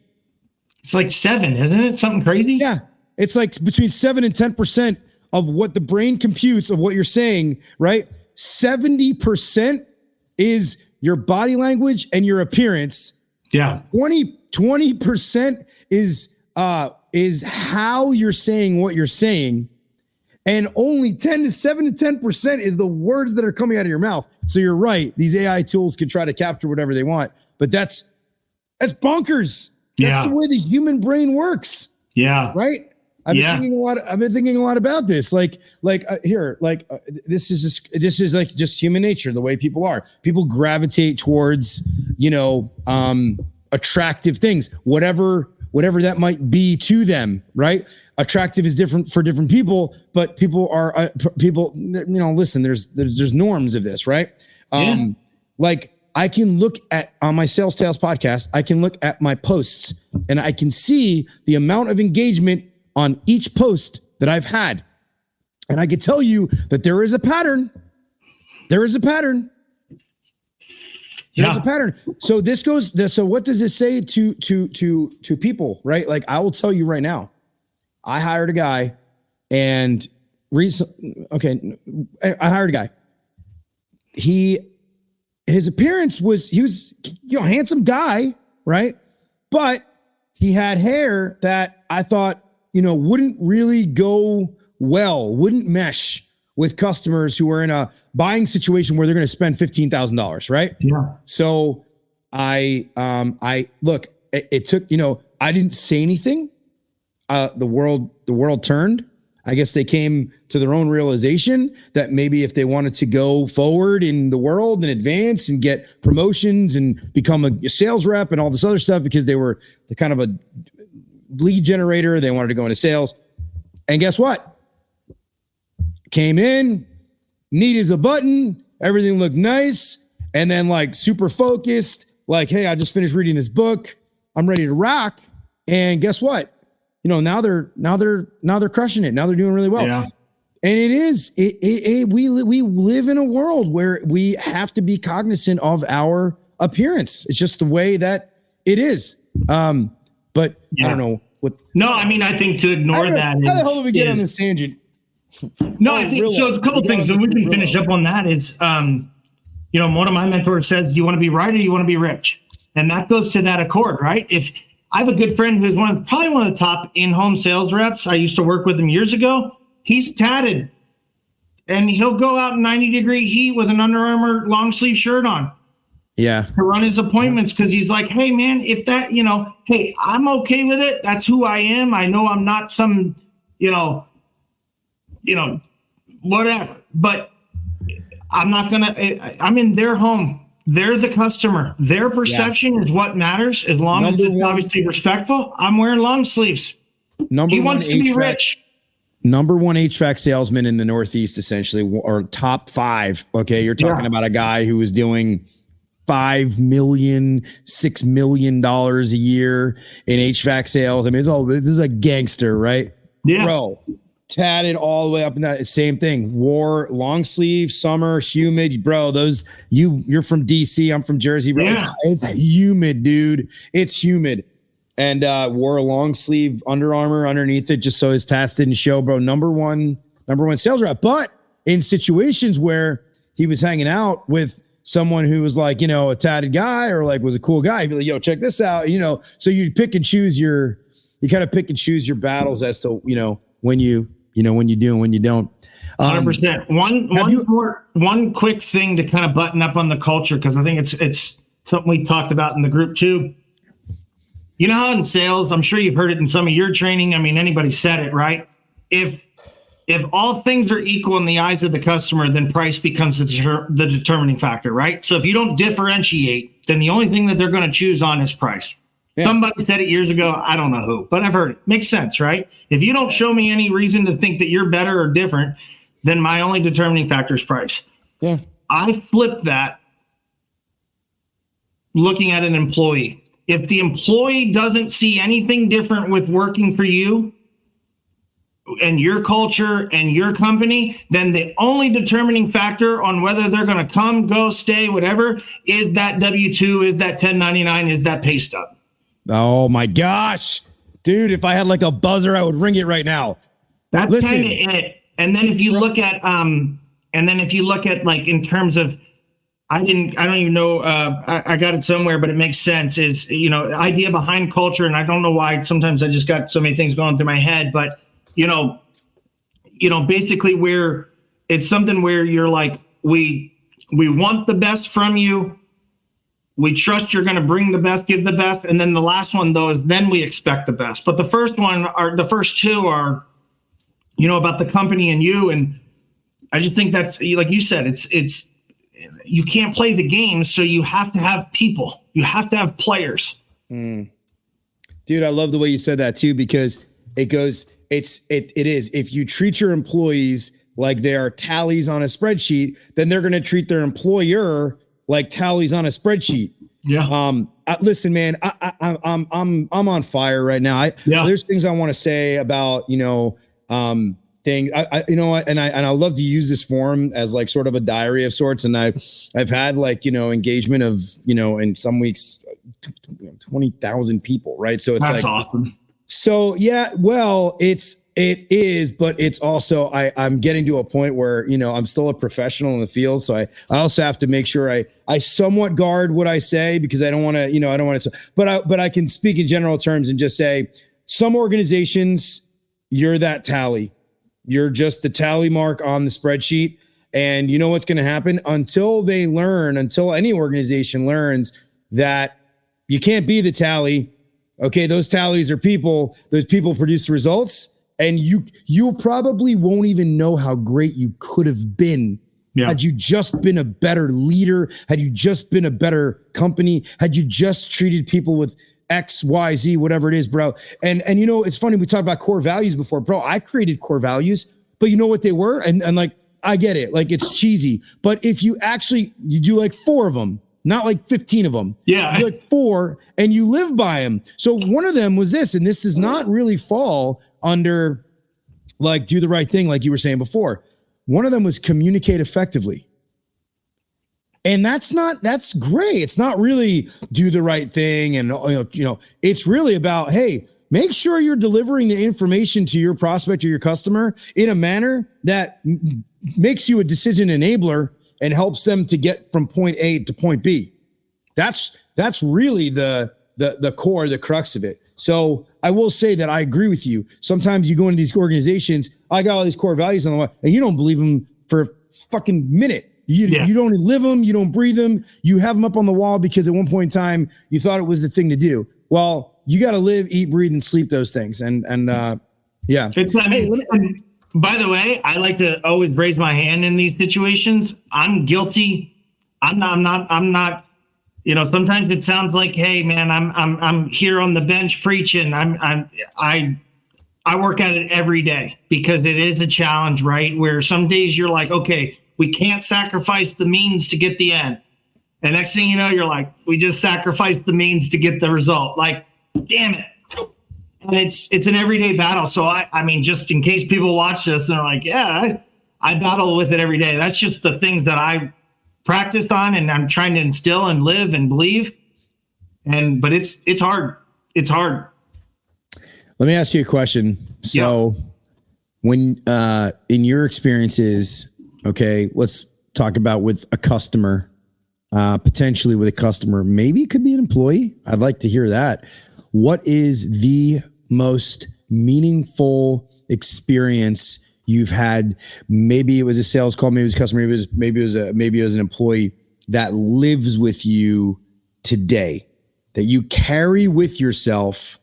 It's like 7, isn't it? Something crazy? Yeah. It's like between 7 and 10% of what the brain computes of what you're saying, right? 70% is your body language and your appearance. Yeah. 20% is how you're saying what you're saying. And only 7 to 10% is the words that are coming out of your mouth. So you're right. These AI tools can try to capture whatever they want, but that's bonkers. That's the way the human brain works. Yeah. Right. I've been thinking a lot about this. This is like just human nature, the way people are. People gravitate towards, attractive things, whatever that might be to them. Right. Attractive is different for different people, but people are listen, there's norms of this. Right. Like I can look at on my Sales Tales podcast, I can look at my posts and I can see the amount of engagement on each post that I've had. And I can tell you that there is a pattern. There's a pattern. So so what does this say to people, right? Like I will tell you right now, I hired a guy and I hired a guy. His appearance he was a handsome guy, right? But he had hair that I thought, wouldn't really go well, wouldn't mesh with customers who are in a buying situation where they're going to spend $15,000, right? Yeah. So I look, it took, I didn't say anything. The world turned. I guess they came to their own realization that maybe if they wanted to go forward in the world and advance and get promotions and become a sales rep and all this other stuff, because they were the kind of a lead generator, they wanted to go into sales. And guess what? Came in, neat as a button, everything looked nice, and then like super focused, like, hey, I just finished reading this book, I'm ready to rock. And guess what? Now they're crushing it. Now they're doing really well. Yeah. And we live in a world where we have to be cognizant of our appearance. It's just the way that it is. But I don't know what. No, I mean, I think to ignore that. How the hell did we get on this tangent? No, I think so. It's a couple things, and we can finish up on that. It's, one of my mentors says, "Do you want to be right or do you want to be rich?" And that goes to that accord, right? If I have a good friend who's probably one of the top in-home sales reps. I used to work with him years ago. He's tatted, and he'll go out in 90-degree heat with an Under Armour long sleeve shirt on. Yeah. To run his appointments, because he's like, hey man, if that, hey, I'm okay with it. That's who I am. I know I'm not some, whatever, but I'm not I'm in their home. They're the customer. Their perception is what matters. As long as it's obviously respectful, I'm wearing long sleeves. He wants to be rich. Number one HVAC salesman in the Northeast, essentially, or top 5. Okay. You're talking about a guy who was doing $5 million, $6 million a year in HVAC sales. I mean, this is a gangster, right? Yeah. Bro, tatted all the way up in that same thing. Wore long sleeve, summer, humid, bro. You're from DC. I'm from Jersey, bro. Yeah. It's humid, dude. It's humid. And wore a long sleeve Under Armour underneath it, just so his tats didn't show, bro. Number one sales rep. But in situations where he was hanging out with someone who was like, a tatted guy or like was a cool guy, he'd be like, yo, check this out. So you kind of pick and choose your battles as to, when you do and when you don't. 100%. One quick thing to kind of button up on the culture, because I think it's something we talked about in the group too. You know how in sales, I'm sure you've heard it in some of your training. I mean, anybody said it, right? If all things are equal in the eyes of the customer, then price becomes the determining factor, right? So if you don't differentiate, then the only thing that they're going to choose on is price. Yeah. Somebody said it years ago. I don't know who, but I've heard it. Makes sense, right? If you don't show me any reason to think that you're better or different, then my only determining factor is price. Yeah. I flip that looking at an employee. If the employee doesn't see anything different with working for you, and your culture and your company, then the only determining factor on whether they're going to come, go, stay, whatever, is that W-2, is that 1099, is that pay stub. Oh my gosh, dude! If I had like a buzzer, I would ring it right now. That's kind of it. And then if you look at, like in terms of, I don't even know, I got it somewhere, but it makes sense. Is, the idea behind culture, and I don't know why sometimes I just got so many things going through my head, but basically where it's something where you're like, we want the best from you. We trust you're going to bring the best, give the best. And then the last one, though, is then we expect the best. But the first two are, about the company and you. And I just think that's, like you said, it's you can't play the game. So you have to have people, you have to have players. Dude, I love the way you said that too, because it is, if you treat your employees like they are tallies on a spreadsheet, then they're going to treat their employer like tallies on a spreadsheet. Yeah. Listen, man, I'm on fire right now. There's things I want to say about, things. I love to use this forum as like sort of a diary of sorts. And I've had like, engagement of, in some weeks, 20,000 people. Right. So it's that's like awesome. So, yeah, well, it is, but it's also, I'm getting to a point where, I'm still a professional in the field. So I also have to make sure I somewhat guard what I say, because I don't want to, but I can speak in general terms and just say some organizations, you're that tally. You're just the tally mark on the spreadsheet. And you know what's going to happen until any organization learns that you can't be the tally. Okay, those tallies are people. Those people produce the results, and you probably won't even know how great you could have been had you just been a better leader, had you just been a better company, had you just treated people with X, Y, Z, whatever it is, bro. And it's funny, we talked about core values before, bro. I created core values, but you know what they were? And like, I get it, like it's cheesy, but if you do like 4 of them, not like 15 of them. Yeah. Like 4, and you live by them. So one of them was this, and this does not really fall under like do the right thing, like you were saying before. One of them was communicate effectively. And that's great. It's not really do the right thing. And, it's really about, hey, make sure you're delivering the information to your prospect or your customer in a manner that makes you a decision enabler and helps them to get from point A to point B. That's really the core, the crux of it. So I will say that I agree with you. Sometimes you go into these organizations, I got all these core values on the wall, and you don't believe them for a fucking minute. You don't live them, you don't breathe them, you have them up on the wall because at one point in time you thought it was the thing to do. Well, you got to live, eat, breathe, and sleep those things. And yeah. By the way, I like to always raise my hand in these situations. I'm guilty. I'm not, sometimes it sounds like, hey man, I'm here on the bench preaching. I work at it every day because it is a challenge, right? Where some days you're like, okay, we can't sacrifice the means to get the end. And next thing you know, you're like, we just sacrificed the means to get the result. Like, damn it. And it's an everyday battle. So I mean, just in case people watch this and are like, yeah, I battle with it every day. That's just the things that I practiced on and I'm trying to instill and live and believe. But it's hard. It's hard. Let me ask you a question. So when, in your experiences, okay, let's talk about with a customer, potentially with a customer, maybe it could be an employee. I'd like to hear that. What is the most meaningful experience you've had? Maybe it was a sales call, maybe it was a customer, maybe it was an employee that lives with you today, that you carry with yourself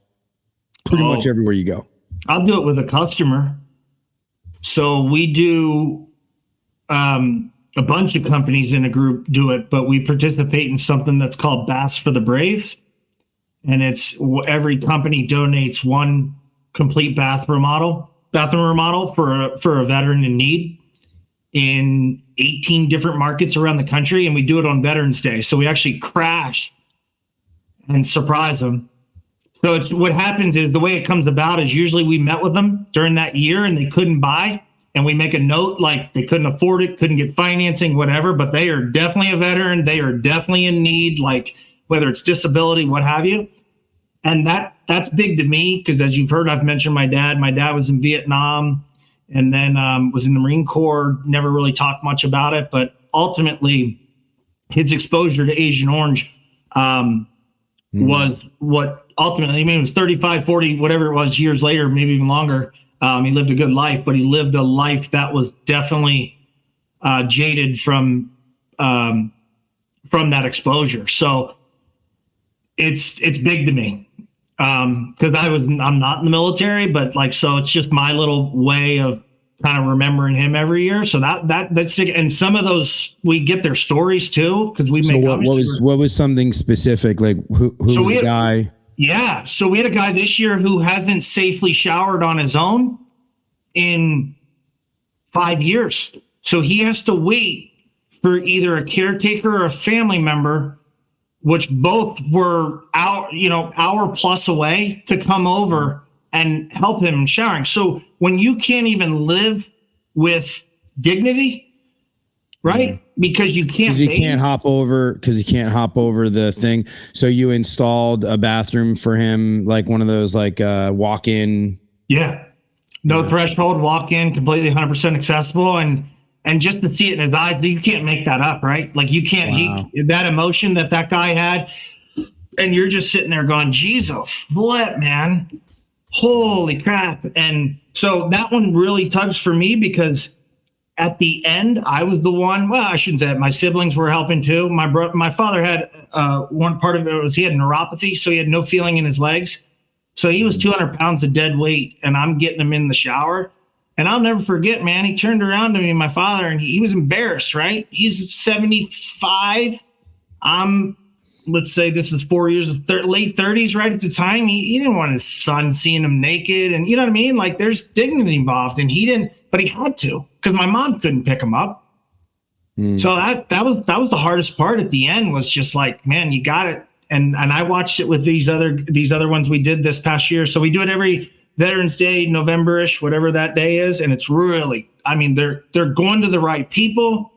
pretty much everywhere you go. I'll do it with a customer. So we do, a bunch of companies in a group do it, but we participate in something that's called Baths for the Brave. And it's every company donates one complete bathroom remodel for a veteran in need in 18 different markets around the country. And we do it on Veterans Day. So we actually crash and surprise them, So it's what happens is the way it comes about is usually we met with them during that year and they couldn't buy, and we make a note like they couldn't afford it, couldn't get financing, whatever, but they are definitely a veteran. They are definitely in need, like whether it's disability, what have you. And that's big to me because, as you've heard, I've mentioned my dad. My dad was in Vietnam and then was in the Marine Corps, never really talked much about it, but ultimately his exposure to Agent Orange was what ultimately, I mean, it was 35, 40, whatever it was years later, maybe even longer. He lived a good life, but he lived a life that was definitely jaded from that exposure. So it's big to me because I'm not in the military, but like, so it's just my little way of kind of remembering him every year. So that's it. And some of those, we get their stories too, because we make. So what was something specific? Like who was the guy? Yeah. So we had a guy this year who hasn't safely showered on his own in 5 years. So he has to wait for either a caretaker or a family member, which both were hour plus away, to come over and help him in showering. So when you can't even live with dignity, right? Because you can't. Because he can't hop over the thing. So you installed a bathroom for him, like one of those like walk-in. Yeah. No threshold, walk in, completely 100% accessible. And just to see it in his eyes, you can't make that up, right? Like you can't, that emotion that guy had, and you're just sitting there going, Jesus, flip, man. Holy crap. And so that one really tugs for me because at the end, I was the one, well, I shouldn't say that. My siblings were helping too. My father had one part of it was he had neuropathy, so he had no feeling in his legs. So he was 200 pounds of dead weight, and I'm getting him in the shower. And I'll never forget, man, he turned around to me, my father, and he was embarrassed, right? He's 75. Let's say this is 4 years of late 30s, right at the time. He didn't want his son seeing him naked. And you know what I mean? Like there's dignity involved, and he didn't, but he had to because my mom couldn't pick him up. So that was the hardest part at the end, was just like, man, you got it. And I watched it with these other ones we did this past year. So we do it every Veterans Day, November-ish, whatever that day is. And it's really, I mean, they're going to the right people,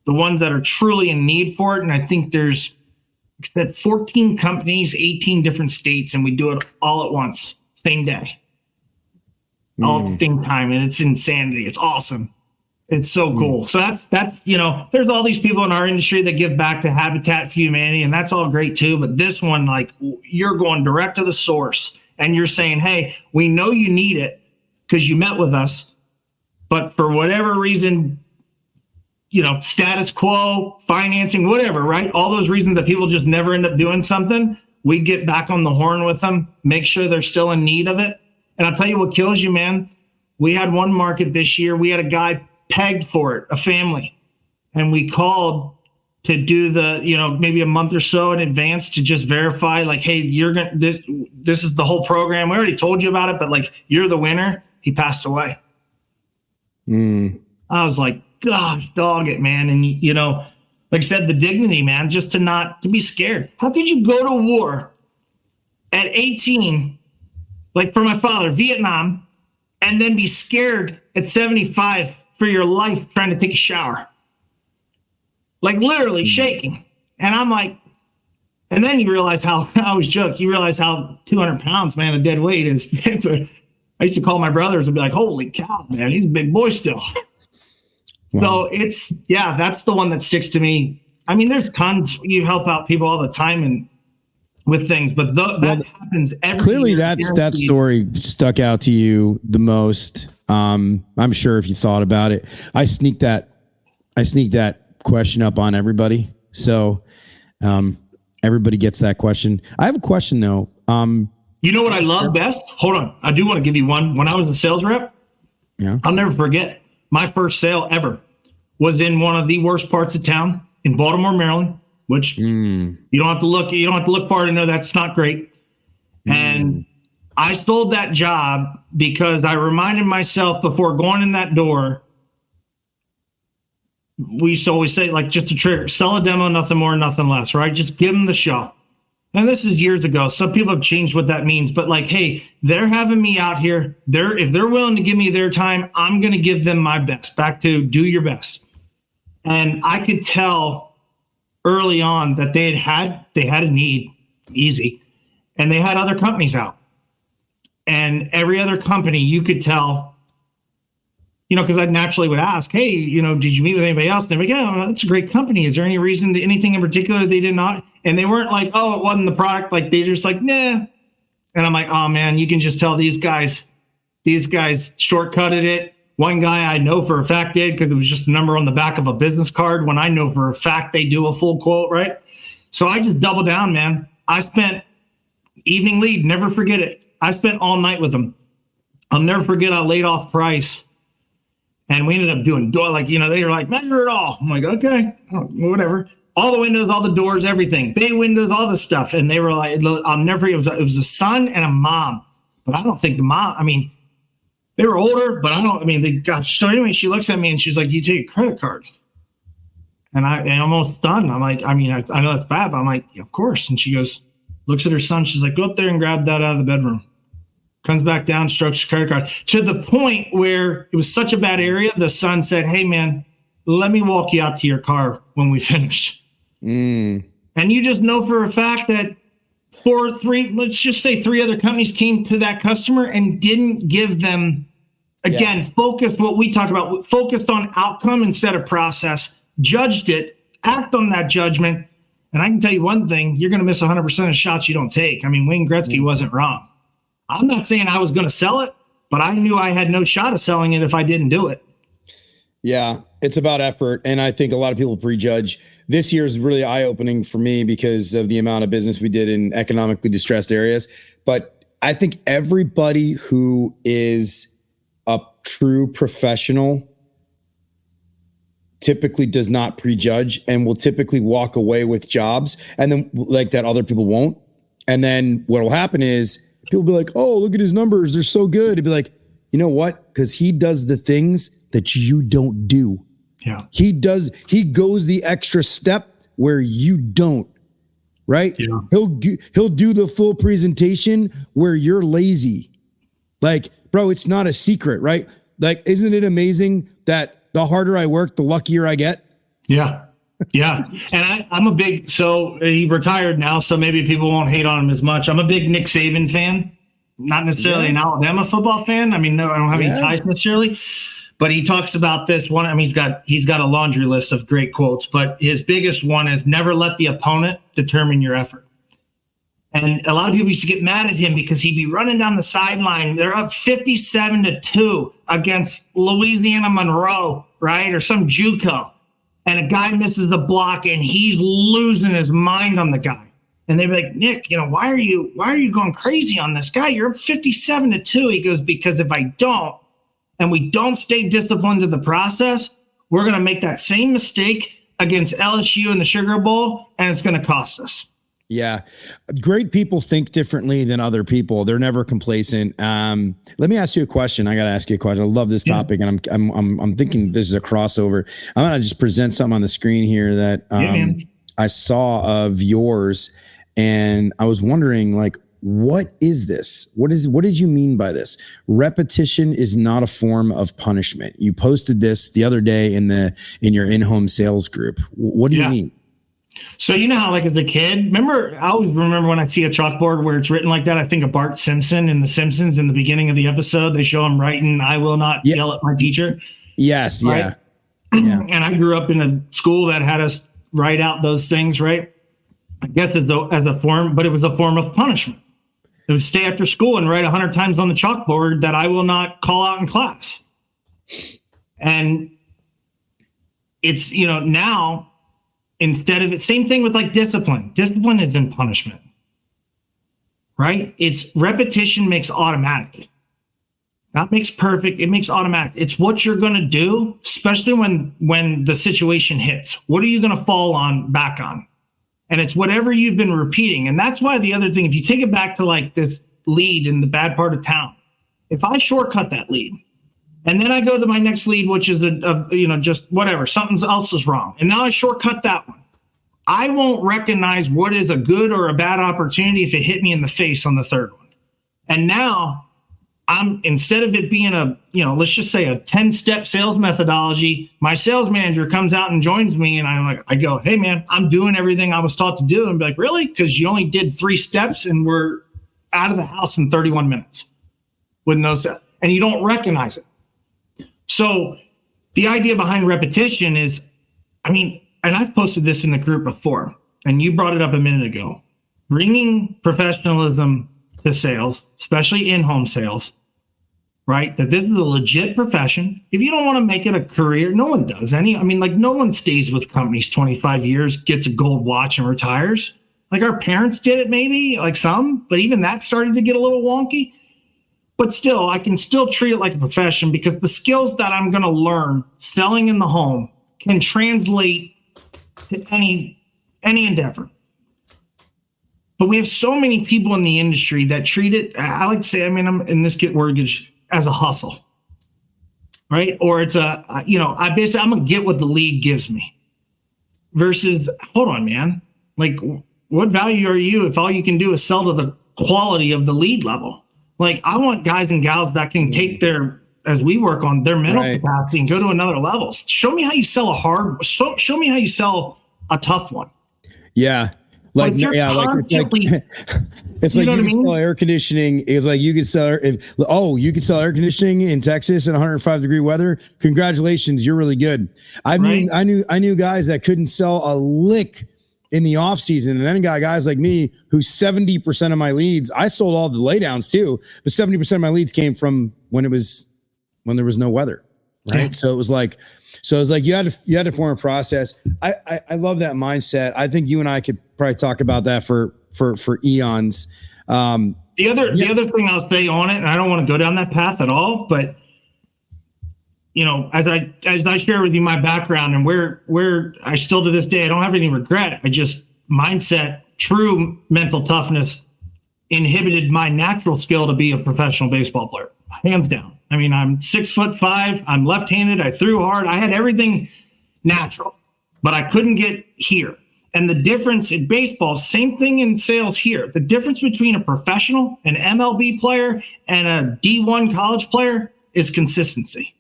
the ones that are truly in need for it. And I think there's 14 companies, 18 different states, and we do it all at once, same day, all at the same time. And it's insanity. It's awesome. It's so cool. So that's, there's all these people in our industry that give back to Habitat for Humanity, and that's all great too. But this one, like, you're going direct to the source and you're saying, hey, we know you need it because you met with us, but for whatever reason, status quo, financing, whatever, right? All those reasons that people just never end up doing something, we get back on the horn with them, make sure they're still in need of it. And I'll tell you what kills you, man. We had one market this year. We had a guy pegged for it, a family. And we called to do the, maybe a month or so in advance to just verify, like, hey, this is the whole program. We already told you about it, but like, you're the winner. He passed away. I was like, gosh, dog it, man. And, like I said, the dignity, man, just to be scared. How could you go to war at 18, like for my father, Vietnam, and then be scared at 75 for your life trying to take a shower? Like literally shaking. And I'm like, and then you realize how, I always joke, you realize how 200 pounds, man, of dead weight is. I used to call my brothers and be like, holy cow, man, he's a big boy still. So that's the one that sticks to me. I mean, there's tons. You help out people all the time and with things, but that happens every clearly year. That story stuck out to you the most. I'm sure if you thought about it, I sneaked that question up on everybody. So everybody gets that question. I have a question though. You know what I love best? Hold on. I do want to give you one. When I was a sales rep, I'll never forget. My first sale ever was in one of the worst parts of town in Baltimore, Maryland, which you don't have to look far to know that's not great. And I sold that job because I reminded myself before going in that door, we used to always say, like, just a trigger, sell a demo, nothing more, nothing less, right? Just give them the show. and this is years ago. Some people have changed what that means, but like, hey, they're having me out here. If they're willing to give me their time, I'm going to give them my best. Back to do your best. And I could tell early on that they had a need, easy, and they had other companies out. And every other company, you could tell, because I naturally would ask, hey, did you meet with anybody else? And they're like, yeah, that's a great company. Is there any reason, anything in particular they did not? And they weren't like, oh, it wasn't the product. Like, they're just like, nah. And I'm like, oh man, you can just tell these guys shortcutted it. One guy I know for a fact did, because it was just a number on the back of a business card, when I know for a fact they do a full quote, right? So I just doubled down, man. I spent evening lead, never forget it. I spent all night with them. I'll never forget, I laid off price. And we ended up doing door, like, they were like, measure it all. I'm like, okay, whatever. All the windows, all the doors, everything. Bay windows, all the stuff. And they were like, I'll never forget, it was a son and a mom. But I don't think the mom, they were older, but they got, so anyway, she looks at me and she's like, you take a credit card. And I'm almost stunned. I'm like, I know that's bad, but I'm like, yeah, of course. And she goes, looks at her son. She's like, go up there and grab that out of the bedroom. Comes back down, strokes the credit card, to the point where it was such a bad area. The son said, hey man, let me walk you out to your car when we finished. And you just know for a fact that let's just say three other companies came to that customer and didn't give them, again, focused what we talk about, focused on outcome instead of process, judged it, act on that judgment. And I can tell you one thing, you're going to miss 100% of shots you don't take. Wayne Gretzky wasn't wrong. I'm not saying I was going to sell it, but I knew I had no shot of selling it if I didn't do it. Yeah, it's about effort. And I think a lot of people prejudge. This year is really eye-opening for me because of the amount of business we did in economically distressed areas. But I think everybody who is a true professional typically does not prejudge and will typically walk away with jobs, and then like that other people won't. And then what will happen is people will be like, oh, look at his numbers, they're so good. It'd be like, you know what? Because he does the things that you don't do. Yeah. He goes the extra step where you don't, right? Yeah. He'll do the full presentation where you're lazy. Like, bro, it's not a secret, right? Like, isn't it amazing that the harder I work, the luckier I get? Yeah. Yeah. And I'm a big, so he retired now, so maybe people won't hate on him as much. I'm a big Nick Saban fan, not necessarily an Alabama football fan. No, I don't have any ties necessarily, but he talks about this one. He's got a laundry list of great quotes, but his biggest one is never let the opponent determine your effort. And a lot of people used to get mad at him because he'd be running down the sideline. They're up 57-2 against Louisiana Monroe, right? Or some JUCO. And a guy misses the block and he's losing his mind on the guy. And they'd be like, Nick, why are you going crazy on this guy? You're up 57-2. He goes, because if I don't, and we don't stay disciplined to the process, we're going to make that same mistake against LSU in the Sugar Bowl, and it's going to cost us. Yeah. Great people think differently than other people. They're never complacent. Let me ask you a question. I got to ask you a question. I love this topic, and I'm thinking this is a crossover. I'm going to just present something on the screen here that I saw of yours, and I was wondering, like, what is this? What did you mean by this? Repetition is not a form of punishment. You posted this the other day in your in-home sales group. What do you mean? So how, like, as a kid, I always remember when I see a chalkboard where it's written like that, I think of Bart Simpson in The Simpsons. In the beginning of the episode, they show him writing, "I will not yell at my teacher." Yes. Right? Yeah. And I grew up in a school that had us write out those things, right? I guess as a form, but it was a form of punishment. It was stay after school and write 100 times on the chalkboard that I will not call out in class. And it's, now, instead of it, same thing with like discipline. Discipline isn't punishment, right? It's repetition makes automatic. Not makes perfect. It makes automatic. It's what you're going to do, especially when the situation hits. What are you going to fall back on? And it's whatever you've been repeating. And that's why the other thing, if you take it back to like this lead in the bad part of town, if I shortcut that lead and then I go to my next lead, which is just whatever, something else is wrong. And now I shortcut that one. I won't recognize what is a good or a bad opportunity if it hit me in the face on the third one. And now instead of it being let's just say a 10-step sales methodology, my sales manager comes out and joins me, and I go, hey man, I'm doing everything I was taught to do. And be like, really? Because you only did 3 steps and we're out of the house in 31 minutes with no set. And you don't recognize it. So the idea behind repetition is, and I've posted this in the group before, and you brought it up a minute ago, bringing professionalism to sales, especially in-home sales, right? That this is a legit profession. If you don't want to make it a career, no one does no one stays with companies 25 years, gets a gold watch and retires. Like our parents did it maybe, like some, but even that started to get a little wonky. But still, I can still treat it like a profession because the skills that I'm going to learn selling in the home can translate to any endeavor. But we have so many people in the industry that treat it, I like to say, I'm in this word as a hustle, right? Or it's I'm going to get what the lead gives me versus, hold on, man. Like, what value are you if all you can do is sell to the quality of the lead level? Like, I want guys and gals that can take as we work on their mental capacity and go to another level. Show me how you sell show me how you sell a tough one. Yeah. It's like you can sell air conditioning. It's like you could sell you could sell air conditioning in Texas in 105-degree weather. Congratulations, you're really good. I knew guys that couldn't sell a lick in the off season, and then got guys like me who 70% of my leads, I sold all the laydowns too, but 70% of my leads came from when there was no weather, right? Yeah. So it was like you had to form a process. I love that mindset. I think you and I could probably talk about that for eons. The other thing I'll say on it, and I don't want to go down that path at all, but as I share with you my background and where I still to this day, I don't have any regret. Mindset, true mental toughness inhibited my natural skill to be a professional baseball player, hands down. I'm 6'5", I'm left-handed, I threw hard, I had everything natural, but I couldn't get here. And the difference in baseball, same thing in sales here. The difference between a professional, an MLB player, and a D1 college player is consistency.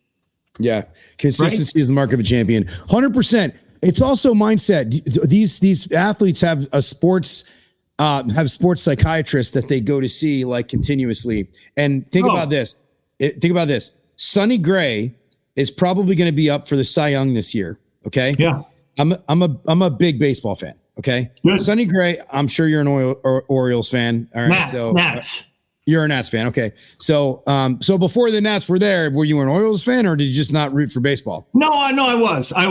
Yeah. Consistency is the mark of a champion. 100%. It's also mindset. These athletes have sports psychiatrists that they go to see like continuously. And think about this. Sonny Gray is probably going to be up for the Cy Young this year. Okay. Yeah. I'm a big baseball fan. Okay. Good. Sonny Gray, I'm sure you're an Orioles fan. All right. Nats. You're a Nats fan. Okay. So before the Nats were there, were you an Orioles fan or did you just not root for baseball? No, I was. I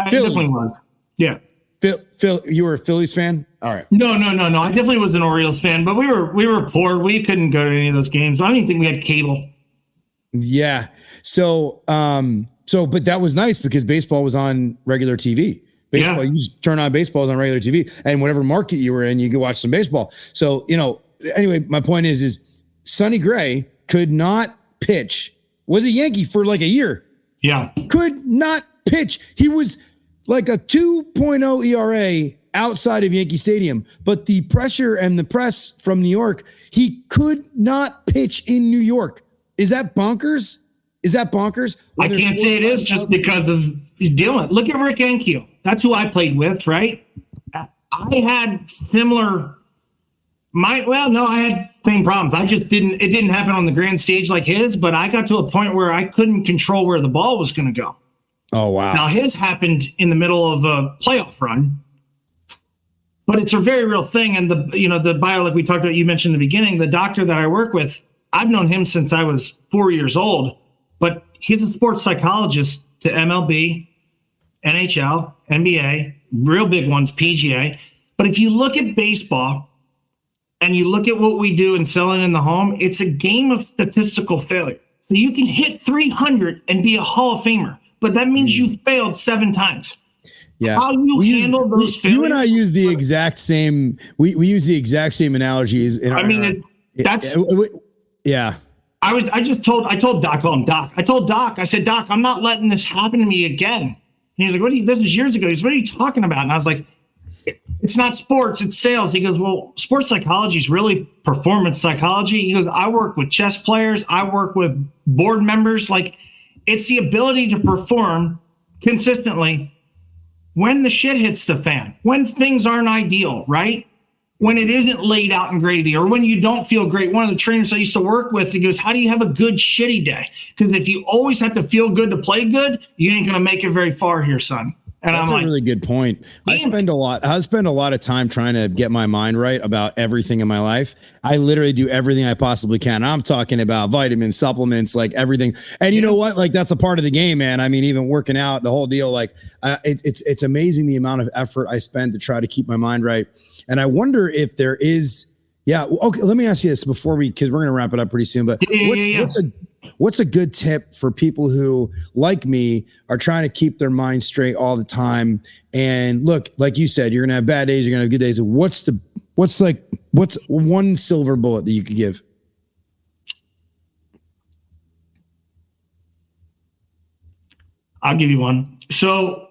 definitely was. Yeah. Phil, you were a Phillies fan? All right. No. I definitely was an Orioles fan, but we were poor. We couldn't go to any of those games. I don't even think we had cable. Yeah. So, but that was nice because baseball was on regular TV. Baseball, you just turn on baseball on regular TV, and whatever market you were in, you could watch some baseball. So, anyway, my point is Sonny Gray could not pitch. Was a Yankee for like a year. Yeah. Could not pitch. He was like a 2.0 ERA outside of Yankee Stadium, but the pressure and the press from New York, he could not pitch in New York. Is that bonkers? I can't say it is just because of Dylan. Look at Rick Ankiel. That's who I played with, right? I had similar. I had same problems. It didn't happen on the grand stage like his, but I got to a point where I couldn't control where the ball was going to go. Oh, wow. Now his happened in the middle of a playoff run, but it's a very real thing. And the bio, like we talked about, you mentioned in the beginning, the doctor that I work with, I've known him since I was 4 years old, but he's a sports psychologist to MLB, NHL, NBA, real big ones, PGA. But if you look at baseball and you look at what we do in selling in the home, it's a game of statistical failure. So you can hit 300 and be a Hall of Famer, but that means you failed 7 times. Yeah. How you handle those failures. You and I use the exact same, we use the exact same analogies. Yeah. I told Doc, call him Doc. I told Doc, I said, Doc, I'm not letting this happen to me again. And he's like, this was years ago. He's, what are you talking about? And I was like, it's not sports, it's sales. He goes, well, sports psychology is really performance psychology. He goes, I work with chess players. I work with board members. Like, it's the ability to perform consistently when the shit hits the fan, when things aren't ideal, right? When it isn't laid out in gravy, or when you don't feel great. One of the trainers I used to work with, he goes, how do you have a good shitty day? Because if you always have to feel good to play good, you ain't going to make it very far here, son. And that's a really good point. I spend a lot of time trying to get my mind right about everything in my life. I literally do everything I possibly can. I'm talking about vitamins, supplements, like everything. And you know what? Like, that's a part of the game, man. I mean, even working out, the whole deal, like it's amazing the amount of effort I spend to try to keep my mind right. And I wonder if there is, okay, let me ask you this before because we're going to wrap it up pretty soon, but what's a good tip for people who, like me, are trying to keep their mind straight all the time? And look, like you said, you're going to have bad days, you're going to have good days. What's one silver bullet that you could give? I'll give you one. So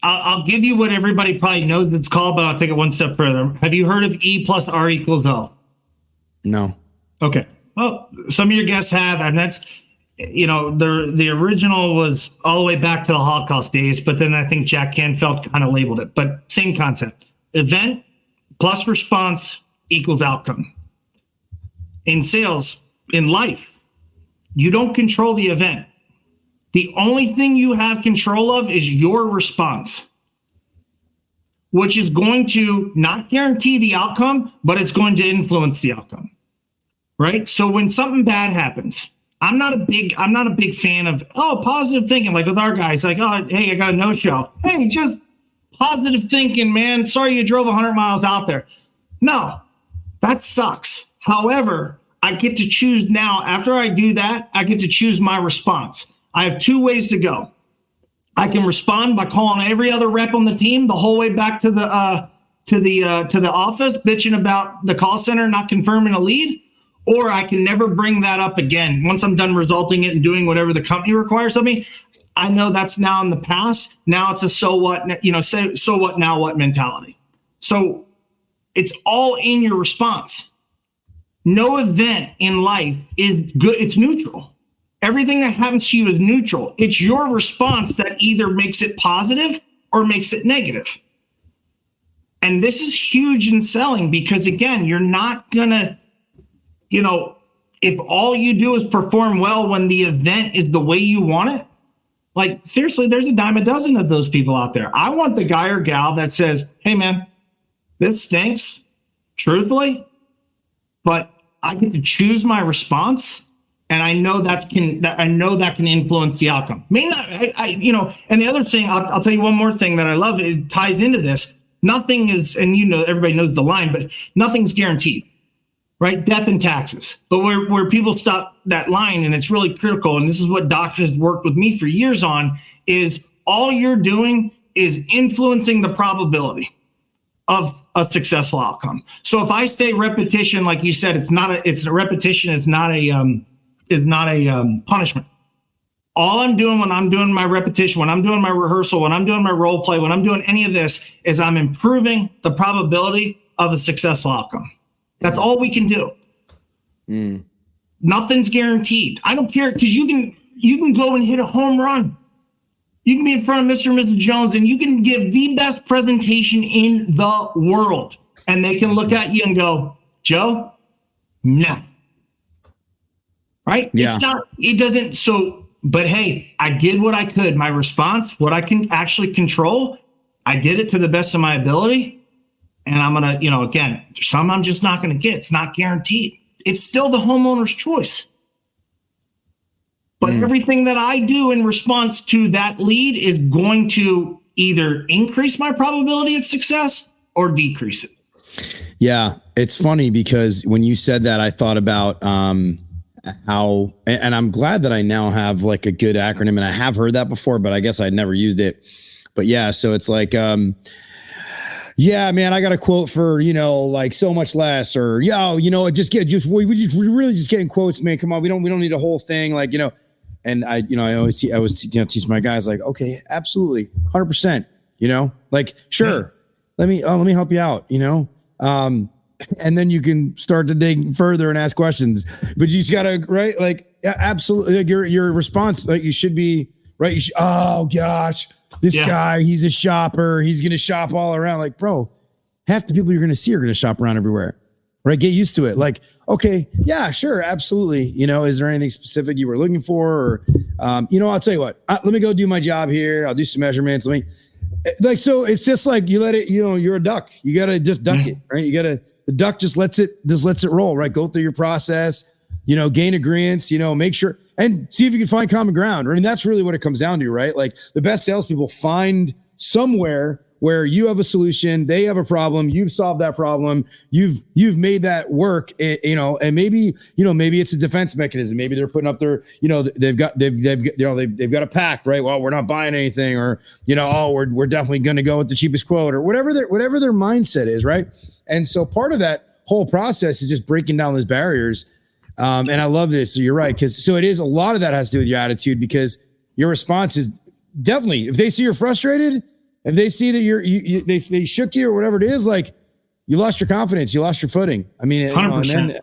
I'll give you what everybody probably knows it's called, but I'll take it one step further. Have you heard of E plus R equals O? No. Okay. Well, some of your guests have, and that's, the original was all the way back to the Holocaust days, but then I think Jack Canfield kind of labeled it, but same concept. Event plus response equals outcome. In sales, in life, you don't control the event. The only thing you have control of is your response, which is going to not guarantee the outcome, but it's going to influence the outcome. Right? So when something bad happens, I'm not a big fan of positive thinking, like with our guys, like, oh, hey, I got a no-show. Hey, just positive thinking, man. Sorry you drove 100 miles out there. No, that sucks. However, I get to choose now. After I do that, I get to choose my response. I have two ways to go. I can respond by calling every other rep on the team the whole way back to the office, bitching about the call center not confirming a lead, or I can never bring that up again. Once I'm done resulting it and doing whatever the company requires of me, I know that's now in the past. Now it's a so what, so what, now what mentality. So it's all in your response. No event in life is good. It's neutral. Everything that happens to you is neutral. It's your response that either makes it positive or makes it negative. And this is huge in selling because, again, you're not going to, if all you do is perform well when the event is the way you want it, like, seriously, there's a dime a dozen of those people out there. I want the guy or gal that says, hey, man, this stinks, truthfully, but I get to choose my response. And I know that can influence the outcome. May not, And the other thing, I'll tell you one more thing that I love. It ties into this. Nothing is, and everybody knows the line, but nothing's guaranteed, right? Death and taxes. But where people stop that line, and it's really critical, and this is what Doc has worked with me for years on, is all you're doing is influencing the probability of a successful outcome. So if I say repetition, like you said, it's a repetition. It's not a punishment. All I'm doing when I'm doing my repetition, when I'm doing my rehearsal, when I'm doing my role play, when I'm doing any of this, is I'm improving the probability of a successful outcome. That's all we can do. Nothing's guaranteed. I don't care, because you can go and hit a home run. You can be in front of Mr. and Mrs. Jones and you can give the best presentation in the world. And they can look at you and go, Joe, no. Right? Yeah. But hey, I did what I could. My response, what I can actually control, I did it to the best of my ability. And I'm going to, again, some I'm just not going to get. It's not guaranteed. It's still the homeowner's choice. But everything that I do in response to that lead is going to either increase my probability of success or decrease it. Yeah. It's funny because when you said that, I thought about, how, and I'm glad that I now have like a good acronym, and I have heard that before, but I guess I'd never used it. But yeah, so it's like, yeah, man, I got a quote for, like so much less, or, we really just getting quotes, man. Come on. We don't need a whole thing. Like, and I always teach my guys like, okay, absolutely. 100%. like, sure, let me help you out, and then you can start to dig further and ask questions, but you just gotta, right? Like, absolutely. Like your response, like, you should be right. Oh gosh, this guy, he's a shopper. He's going to shop all around. Like, bro, half the people you're going to see are going to shop around everywhere. Right. Get used to it. Like, okay, yeah, sure. Absolutely. Is there anything specific you were looking for? Or, I'll tell you what, let me go do my job here. I'll do some measurements. So it's just like, you let it, you're a duck. You got to just duck it, right? The duck just lets it roll, right? Go through your process, gain agreements, make sure and see if you can find common ground. I mean, that's really what it comes down to, right? Like, the best salespeople find somewhere where you have a solution, they have a problem, you've solved that problem, you've made that work, and maybe it's a defense mechanism. Maybe they're putting up their, they've got a pact, right? Well, we're not buying anything, or, we're definitely going to go with the cheapest quote, or whatever their mindset is, right? And so part of that whole process is just breaking down those barriers. And I love this. So you're right. So it is, a lot of that has to do with your attitude, because your response is definitely, if they see you're frustrated, if they see that they shook you or whatever it is, like, you lost your confidence, you lost your footing. I mean, 100%.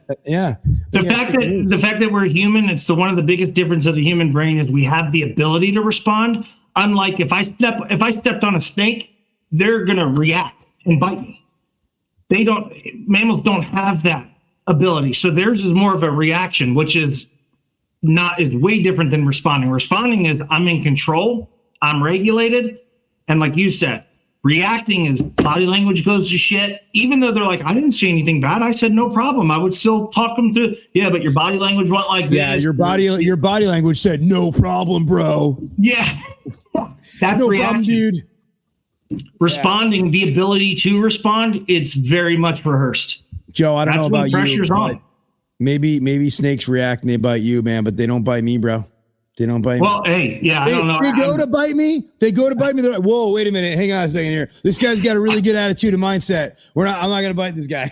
The fact that we're human, it's one of the biggest difference of the human brain is we have the ability to respond. Unlike if I stepped on a snake, they're going to react and bite me. Mammals don't have that ability. So theirs is more of a reaction, which is way different than responding. Responding is, I'm in control, I'm regulated. And like you said, reacting is body language goes to shit. Even though they're like, I didn't see anything bad, I said no problem. I would still talk them through. Yeah, but your body language went like this. Yeah, your body language said no problem, bro. Yeah, that's no reaction. problem, dude. Responding, the ability to respond, it's very much rehearsed. Joe, I don't know about you. Pressure's on. Maybe snakes react and they bite you, man, but they don't bite me, bro. They don't bite me. Well, hey, yeah, I don't know. They go to bite me. They're like, whoa, wait a minute. Hang on a second here. This guy's got a really good attitude and mindset. I'm not going to bite this guy.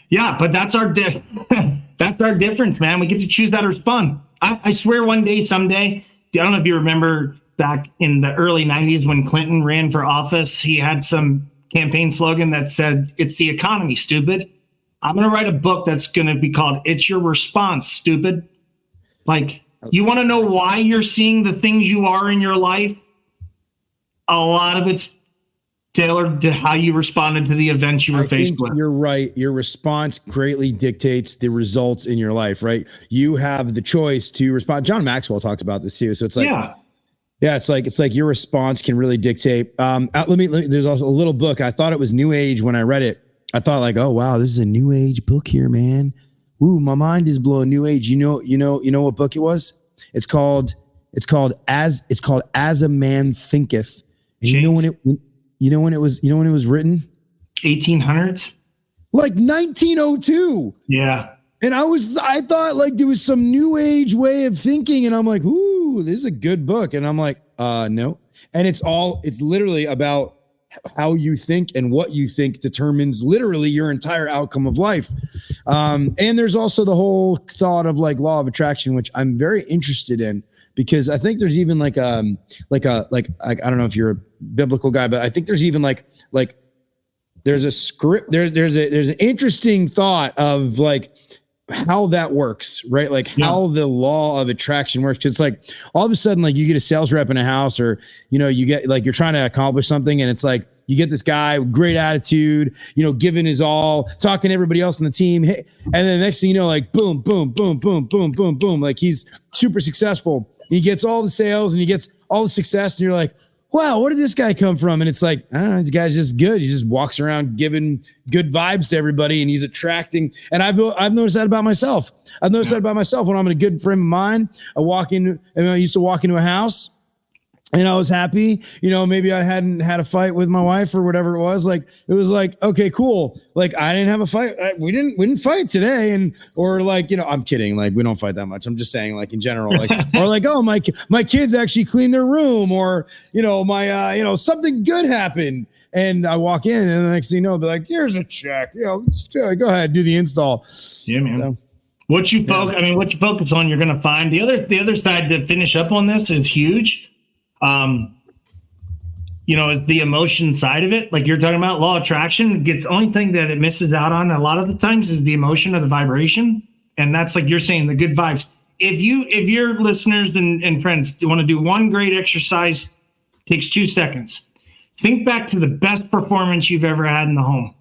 Yeah, but that's our difference, man. We get to choose that or respond. I swear someday, I don't know if you remember back in the early 90s when Clinton ran for office, he had some campaign slogan that said, "It's the economy, stupid." I'm going to write a book that's going to be called "It's Your Response, Stupid." Like, you want to know why you're seeing the things you are in your life? A lot of it's tailored to how you responded to the events you were faced with. You're right. Your response greatly dictates the results in your life, right? You have the choice to respond. John Maxwell talks about this too. So it's like, it's like your response can really dictate. There's also a little book. I thought it was New Age when I read it. I thought like, oh wow, this is a New Age book here, man. Ooh, my mind is blowing. New Age. You know what book it was? It's called As a Man Thinketh. And you know when it was written? 1800s? Like 1902. Yeah. And I thought like there was some New Age way of thinking, and I'm like, ooh, this is a good book. And I'm like, no. And it's literally about how you think, and what you think determines literally your entire outcome of life. And there's also the whole thought of like law of attraction, which I'm very interested in, because I think there's even like I don't know if you're a biblical guy, but I think there's even like there's a script, there's an interesting thought of like how that works, right? Like how the law of attraction works. It's like all of a sudden, like you get a sales rep in a house, or, you get like, you're trying to accomplish something, and it's like, you get this guy with great attitude, giving his all, talking to everybody else on the team. Hey, and then the next thing you know, like boom, boom, boom, boom, boom, boom, boom. Like he's super successful. He gets all the sales and he gets all the success. And you're like, wow, where did this guy come from? And it's like, I don't know, this guy's just good. He just walks around giving good vibes to everybody, and he's attracting. And I've noticed that about myself. I've noticed that about myself when I'm in a good frame of mind. I used to walk into a house, and I was happy, maybe I hadn't had a fight with my wife or whatever it was. Like, it was like, okay, cool. Like I didn't have a fight. We didn't fight today. Or like, I'm kidding. Like we don't fight that much. I'm just saying like in general, like, or like, oh, my kids actually cleaned their room, or, my, something good happened. And I walk in, and the next thing you know, be like, here's a check, just, go ahead, do the install. Yeah, man. What you focus on, you're going to find. The other side to finish up on this is huge. is the emotion side of it. Like you're talking about law of attraction gets only thing that it misses out on a lot of the times is the emotion of the vibration. And that's like you're saying, the good vibes. If your listeners and friends want to do one great exercise, takes 2 seconds. Think back to the best performance you've ever had in the home.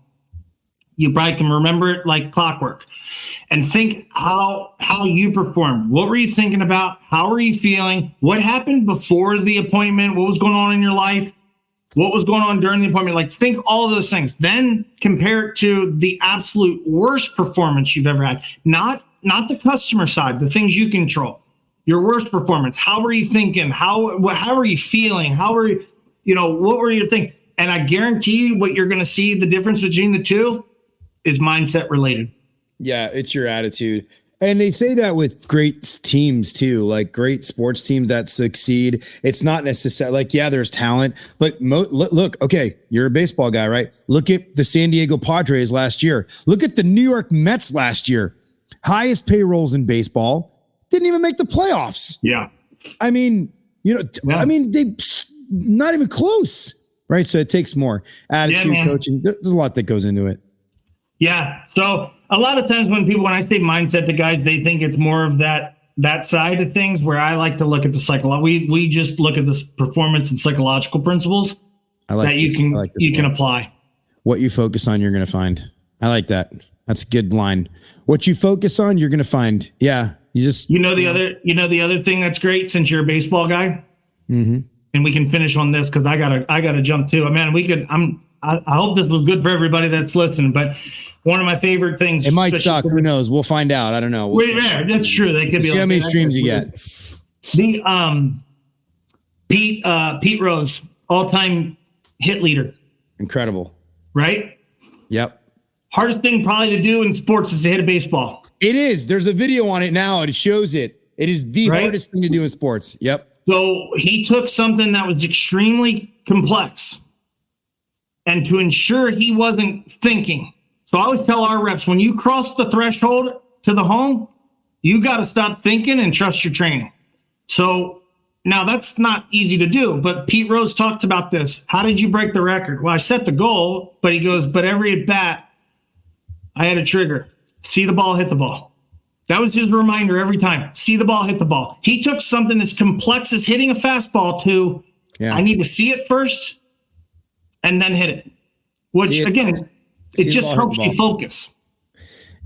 You probably can remember it like clockwork. And think how you performed. What were you thinking about? How were you feeling? What happened before the appointment? What was going on in your life? What was going on during the appointment? Like think all of those things. Then compare it to the absolute worst performance you've ever had. Not the customer side, the things you control. Your worst performance. How were you thinking? How were you feeling? How were you, what were you thinking? And I guarantee you what you're going to see, the difference between the two is mindset related. Yeah, it's your attitude. And they say that with great teams too, like great sports teams that succeed. It's not necessarily like, yeah, there's talent, but look, okay, you're a baseball guy, right? Look at the San Diego Padres last year. Look at the New York Mets last year. Highest payrolls in baseball, didn't even make the playoffs. Yeah. I mean, they not even close, right? So it takes more attitude, coaching. There's a lot that goes into it. Yeah. So a lot of times when I say mindset to guys, they think it's more of that side of things where I like to look at the psychological. We just look at this performance and psychological principles you can apply. What you focus on, you're going to find. I like that. That's a good line. What you focus on, you're going to find. Yeah. You just, the other thing that's great since you're a baseball guy, and we can finish on this because I gotta jump too. Man, I hope this was good for everybody that's listening, but one of my favorite things. It might suck. Who knows? We'll find out. I don't know. That's true. They could be. See how many streams you get. The Pete Rose, all-time hit leader. Incredible. Right? Yep. Hardest thing probably to do in sports is to hit a baseball. It is. There's a video on it now. It shows it. It is the hardest thing to do in sports. Yep. So he took something that was extremely complex, and to ensure he wasn't thinking. So I always tell our reps, when you cross the threshold to the home, you got to stop thinking and trust your training. So now that's not easy to do, but Pete Rose talked about this. How did you break the record? Well, I set the goal, but he goes, but every at bat, I had a trigger. See the ball, hit the ball. That was his reminder every time. See the ball, hit the ball. He took something as complex as hitting a fastball to, I need to see it first and then hit it. Which, again, it just helps you focus.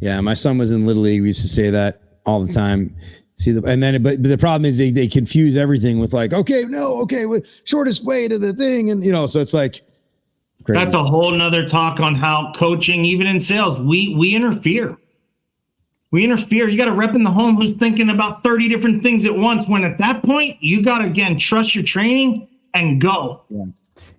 Yeah, my son was in Little League. We used to say that all the time. But the problem is they confuse everything with like, shortest way to the thing. And, so it's like, crazy. That's a whole nother talk on how coaching, even in sales, we interfere. We interfere. You got a rep in the home who's thinking about 30 different things at once, when at that point, you got to, again, trust your training and go.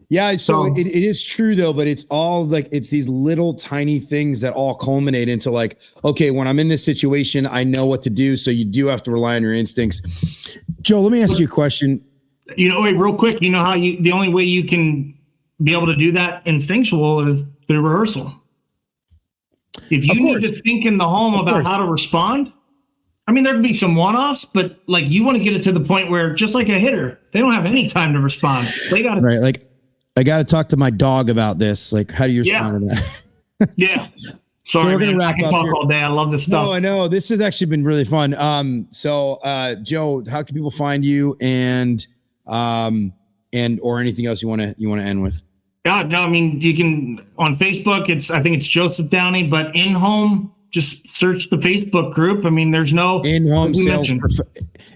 Yeah. So it is true though, but it's all like, it's these little tiny things that all culminate into like, okay, when I'm in this situation, I know what to do. So you do have to rely on your instincts. Joe, let me ask you a question. Wait, real quick, how the only way you can be able to do that instinctual is through rehearsal. If you need to think in the home about how to respond, there can be some one-offs, but like you want to get it to the point where just like a hitter, they don't have any time to respond. They got to like I got to talk to my dog about this. Like, how do you respond to that? Yeah. Sorry, man. I can talk all day. I love this stuff. No, I know. This has actually been really fun. Joe, how can people find you and or anything else you want to end with? Yeah, no, you can on Facebook. I think it's Joseph Downey, but in home, just search the Facebook group. There's no in-home sales.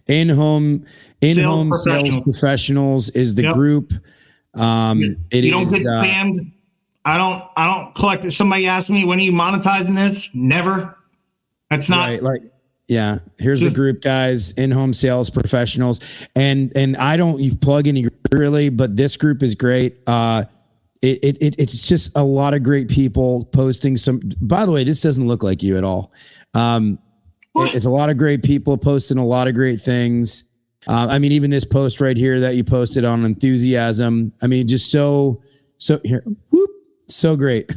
In-home sales professionals is the group. You don't get spammed. I don't collect it. Somebody asked me, when are you monetizing this? Never. That's not here's the group, guys, in-home sales professionals. And I don't plug any really, but this group is great. It's just a lot of great people posting some, by the way, this doesn't look like you at all. It's a lot of great people posting a lot of great things. Even this post right here that you posted on enthusiasm. Just so here, so great.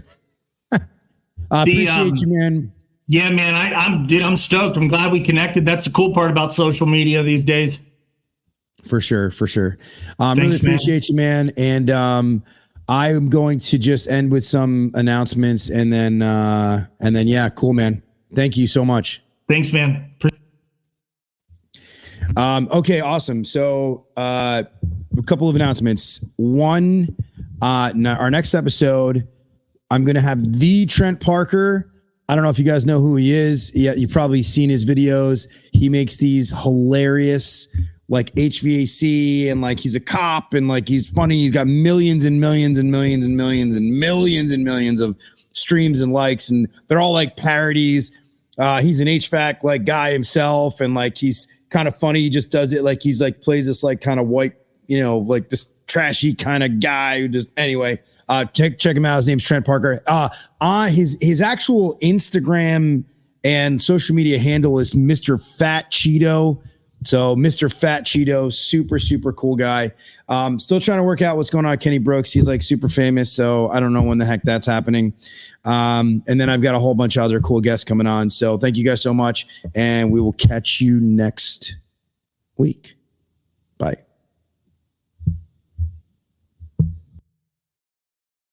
Appreciate you, man. Yeah, man. I'm stoked. I'm glad we connected. That's the cool part about social media these days. For sure. Thanks, Really appreciate you, man. And I'm going to just end with some announcements and then yeah, cool, man. Thank you so much. Thanks, man. Okay, awesome. So a couple of announcements. One, our next episode, I'm going to have the Trent Parker. I don't know if you guys know who he is. Yeah, you've probably seen his videos. He makes these hilarious like HVAC and like he's a cop and like he's funny. He's got millions and millions and millions and millions and millions and millions of streams and likes, and they're all like parodies. He's an HVAC like guy himself, and like he's kind of funny. He just does it like he's like plays this like kind of white, like this trashy kind of guy who just anyway. Check him out. His name's Trent Parker. His actual Instagram and social media handle is Mr. Fat Cheeto. So Mr. Fat Cheeto, super cool guy. Still trying to work out what's going on with Kenny Brooks. He's like super famous, so I don't know when the heck that's happening. And then I've got a whole bunch of other cool guests coming on. So thank you guys so much, and we will catch you next week.